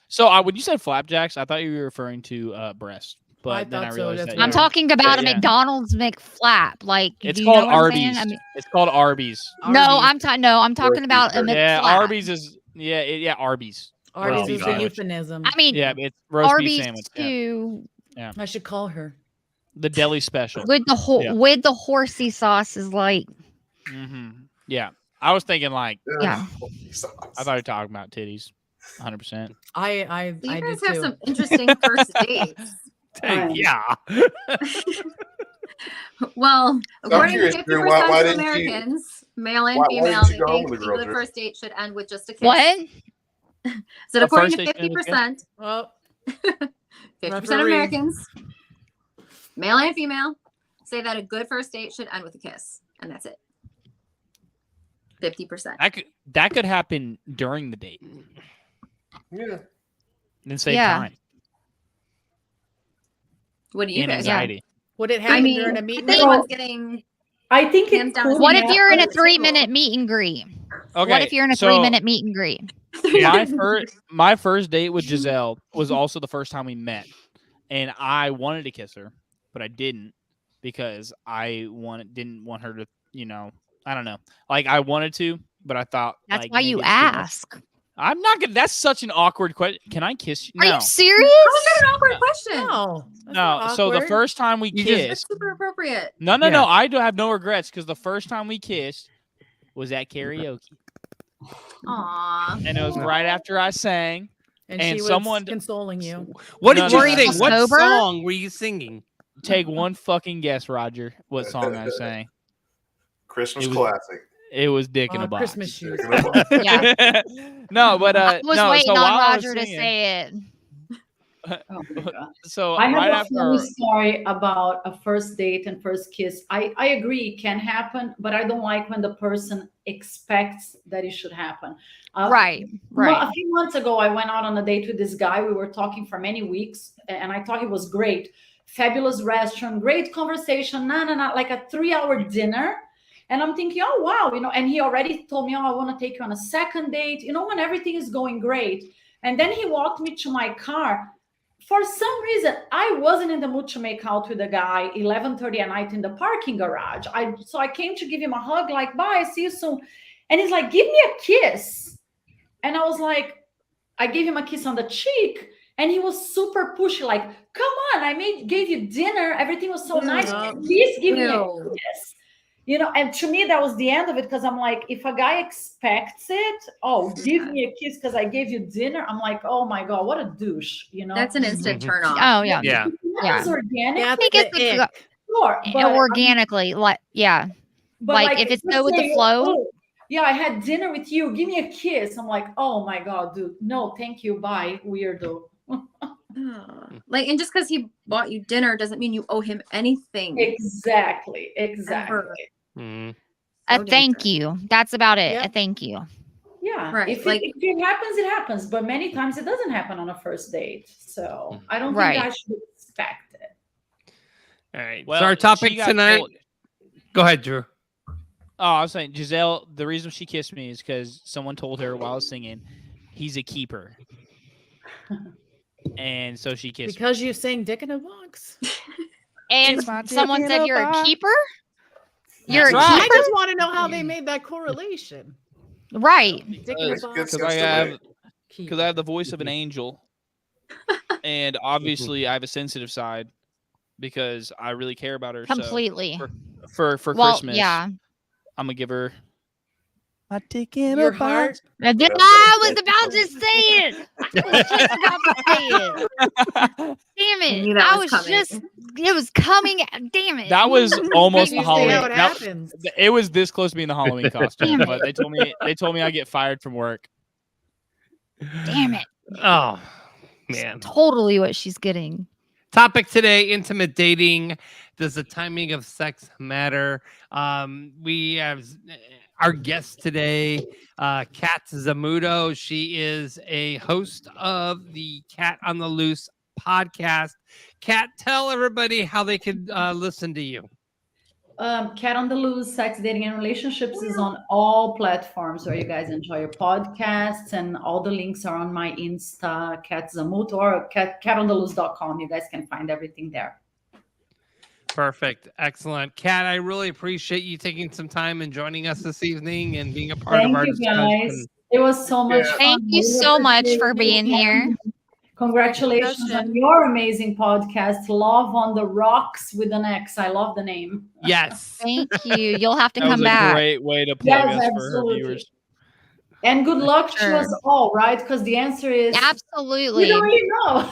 So when you said flapjacks, I thought you were referring to breast. But I then I thought so, realized that's that what I'm you- talking about a Yeah. McDonald's McFlap. Like, It's do you know called what I'm Arby's. saying? I mean, It's called Arby's. no, Arby's. I'm talking about a Yeah, McFlap. Yeah, Arby's is Arby's. Arby's Oh, is a gosh. euphemism. I mean, Yeah, it's roast Arby's beef sandwich. Yeah. too, I should call her. The deli special. with the Yeah. with the horsey sauce is like, Yeah, I was thinking like yeah. I thought you were talking about titties. 100%. I You I guys did have too. some interesting first dates. Right. Yeah. Well, according curious, to Drew, 50% why of didn't you- Americans, male and why female, didn't you they go home think with a the girl, good Drew? first date should end with just a kiss. What? So A according first to date should end with a kiss? 50%, Well, 50% of Referee. Americans, male and female, say that a good first date should end with a kiss, and that's it. 50%. That could happen during the date. Yeah. And save Yeah. time What do you and guys? anxiety. would it happen mean, during a meet and I greet? think- Everyone's getting. I think Hands it down. could What if happen you're in a too. 3-minute meet and greet? Okay. What if you're in a so 3-minute meet and greet? my first date with Giselle was also the first time we met, and I wanted to kiss her, but I didn't because I didn't want her to, I don't know. Like I wanted to, but I thought That's like, why maybe you it's too much. ask. I'm not gonna. That's such an awkward question. Can I kiss you? Are No. you serious? How is that an awkward question? No. that's No. not So the awkward. first time we You just- That's kissed, super appropriate. no. Yeah. I do have no regrets because the first time we kissed was at karaoke, Aww. and it was right after I sang. and and she was someone- consoling you. What No, did no, you no, sing? no. What Sober? song were you singing? Take one fucking guess, Roger. What song I sang? Christmas It was- classic. It was "Dick in a Box." Christmas shoes. Yeah. No, but I was no. waiting So on while I was Roger to singing- say it. Oh my God. So I have right a after, funny story about a first date and first kiss. I agree it can happen, but I don't like when the person expects that it should happen. Right. Well, Right. a few months ago, I went out on a date with this guy. We were talking for many weeks, and I thought he was great. Fabulous restaurant, great conversation. Like a 3-hour dinner. And I'm thinking, oh, wow, and he already told me, oh, I want to take you on a second date, when everything is going great. And then he walked me to my car. for some reason, I wasn't in the mood to make out with a guy 11:30 at night in the parking garage. So I came to give him a hug, like, bye, see you soon. And he's like, give me a kiss. And I was like, I gave him a kiss on the cheek, and he was super pushy, like, come on, gave you dinner. Everything was so nice. Please give me a kiss. And to me, that was the end of it, because I'm like, if a guy expects it, give me a kiss because I gave you dinner. I'm like, oh my God, what a douche, That's an instant turn off. Oh, yeah. Yeah. It's organic. Yeah, I think it's Sure, but organically, like, yeah. But like if it's go with the flow. Yeah, I had dinner with you. Give me a kiss. I'm like, oh my God, dude. No, thank you. Bye, weirdo. And just because he bought you dinner doesn't mean you owe him anything. Exactly. A thank you. That's about it. Yep. A thank you. Yeah. Right. If it happens, it happens. But many times it doesn't happen on a first date. So I don't think I should expect it. All right. Well, so our topic tonight. Go ahead, Drew. Oh, I was saying, Giselle, the reason she kissed me is because someone told her while I was singing, he's a keeper. And so she kissed me. Because you sing Dick in a Box. And someone said you're a keeper? You're a keeper? I just want to know how they made that correlation. Right. Dick in a Box. Because I have the voice of an angel. And obviously I have a sensitive side because I really care about her. Completely. So for Christmas. Yeah. I'm gonna give her my dick in Your a heart. I was about to say it. I was just about to say it. Damn it. I was coming. It was coming. Damn it. That was almost the Halloween. How it happens. It was this close to being the Halloween costume, but they told me I get fired from work. Damn it. Oh, man. It's totally what she's getting. Topic today, intimate dating. Does the timing of sex matter? We have our guest today, Kat Zammuto. She is a host of the Cat on the Loose podcast. Kat, tell everybody how they could listen to you. Cat on the Loose, Sex, Dating, and Relationships is on all platforms where you guys enjoy your podcasts, and all the links are on my Insta, Cat Zammuto, or catontheloose.com. You guys can find everything there. Perfect. Excellent. Kat, I really appreciate you taking some time and joining us this evening and being a part of our discussion. Thank you, guys. It was so much fun. Thank you so much for being here. Congratulations on your amazing podcast, Love on the Rox with an X. I love the name. Yes. Thank you. You'll have to That come was back. a great way to plug us for her viewers. And good luck Sure. to us all, right? Because the answer is Absolutely. we don't really know.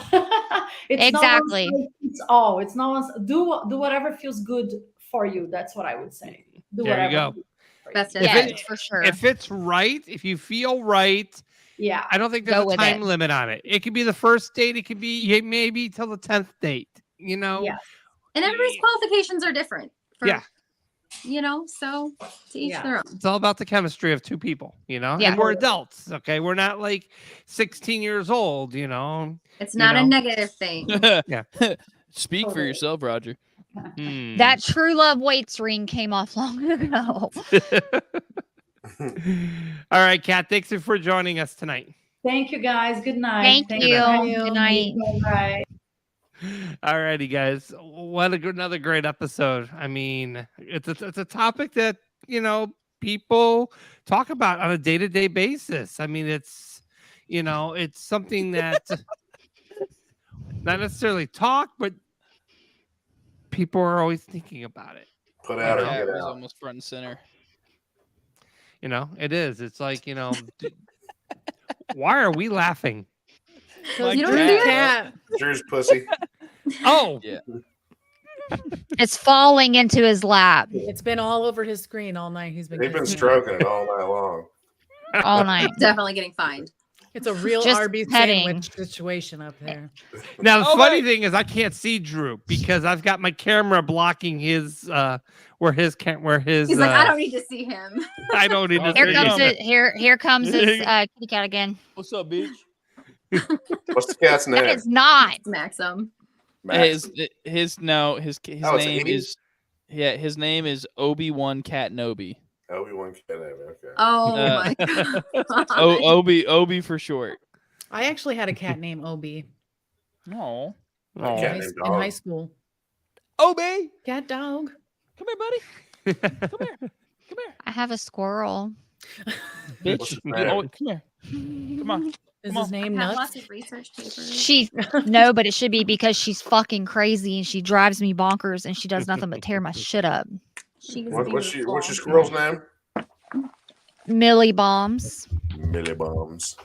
It's Exactly. Not one size fits all. It's not one, do whatever feels good for you. That's what I would say. Do There you whatever. go. feels for you. Best Yes, for sure. If it's right, if you feel right, Yeah. I don't think Go there's a with time it. limit on it. It could be the first date. It could be maybe till the 10th date, you know? Yeah. And everybody's qualifications are different. Yeah. So to each their own. It's all about the chemistry of two people, you know? Yeah. And we're adults, okay? We're not like 16 years old, you know? It's not a negative thing. Speak for yourself, Roger. That True Love Waits ring came off long ago. All right, Kat, thanks for joining us tonight. Thank you, guys. Good night. Thank you. Good night. Bye. All righty, guys. What another great episode. I mean, it's a topic that, you know, people talk about on a day-to-day basis. I mean, it's something that not necessarily talk, but people are always thinking about it. Put out or Yeah, get it was out. almost front and center. You know, it is. It's like, why are we laughing? You don't cat. see it? Cat. Drew's pussy. Oh, Yeah. It's falling into his lap It's been all over his screen all night. He's been They've been kissing it. stroking it all night long. all night. Definitely getting fined. It's a real Just Arby's petting. sandwich situation up there. now the Oh, funny my- thing is I can't see Drew because I've got my camera blocking his where his He's like, I don't need to see him. I don't need to Here see comes him. it. Here comes this kitty cat again. What's up, bitch? What's the cat's That name? is not. Maxim. Max. His Oh, it's name 80s? is his name is Obi-Wan Katnobi. Obi-Wan Kenobi. Okay. Oh Uh, my god. Obi for short. I actually had a cat named Obi. Oh. A cat in named high Dog. school. Obey. Cat dog. Come here, buddy. Come here. Come here. I have a squirrel. Bitch. What's his You name? always, come here. Come on. Is Come his on. name Have Nuts? lots of research papers. She no, but it should be because she's fucking crazy and she drives me bonkers and she does nothing but tear my shit up. She's What's your beautiful. squirrel's name? Millie bombs. Millie Bombs.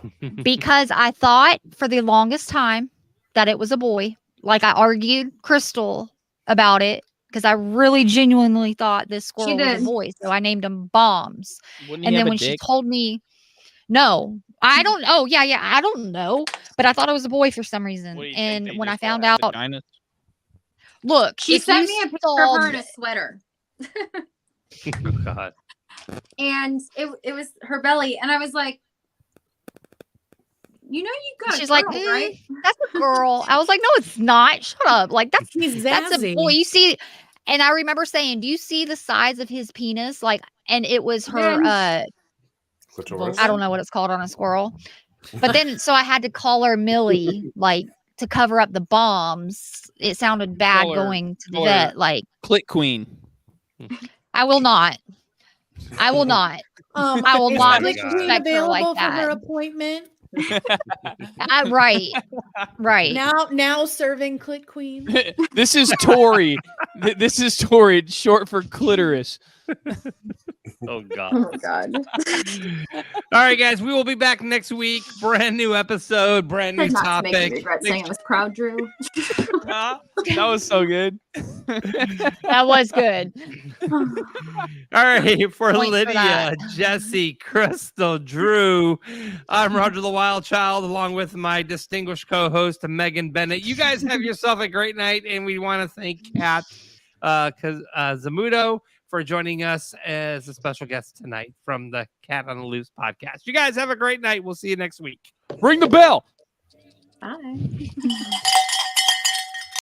Because I thought for the longest time that it was a boy. Like I argued Crystal about it because I really genuinely thought this squirrel was a did. boy. So I named him Bombs. Wouldn't he And have then a when she dick? told me, no, I don't. Oh yeah, I don't know, but I thought it was a boy for some reason. What do you think, And they when I just all found have out, vaginas? look, She if sent you me a picture saw of her in a th- sweater, Oh, God. and it was her belly, and I was like, you know, you got she's a like, girl, right? that's a girl. I was like, no, it's not. Shut up. Like He's that's a zazzy. boy. You see, and I remember saying, do you see the size of his penis? Like, and it was her. Clitoris. I don't know what it's called on a squirrel. But then, so I had to call her Millie, like to cover up the bombs. It sounded bad Call her- going to the call her- vet. Like, Clit queen. I will not. I will not. I will Is not Click Queen disrespect her like available for her that. appointment? Right. Now serving Clit Queen. This is Tori. This is Tori, short for clitoris. Oh, God. Oh God. All right, guys, we will be back next week. Brand new episode, brand new Not to make me topic. regret saying I was proud, Drew. That was so good. That was good. All right, for Points for Lydia, that. Jesse, Crystal, Drew, I'm Roger the Wild Child, along with my distinguished co-host Megan Bennett. You guys have yourself a great night, and we want to thank Kat Zammuto for joining us as a special guest tonight from the Cat on the Loose podcast. You guys have a great night. We'll see you next week. Ring the bell. Bye.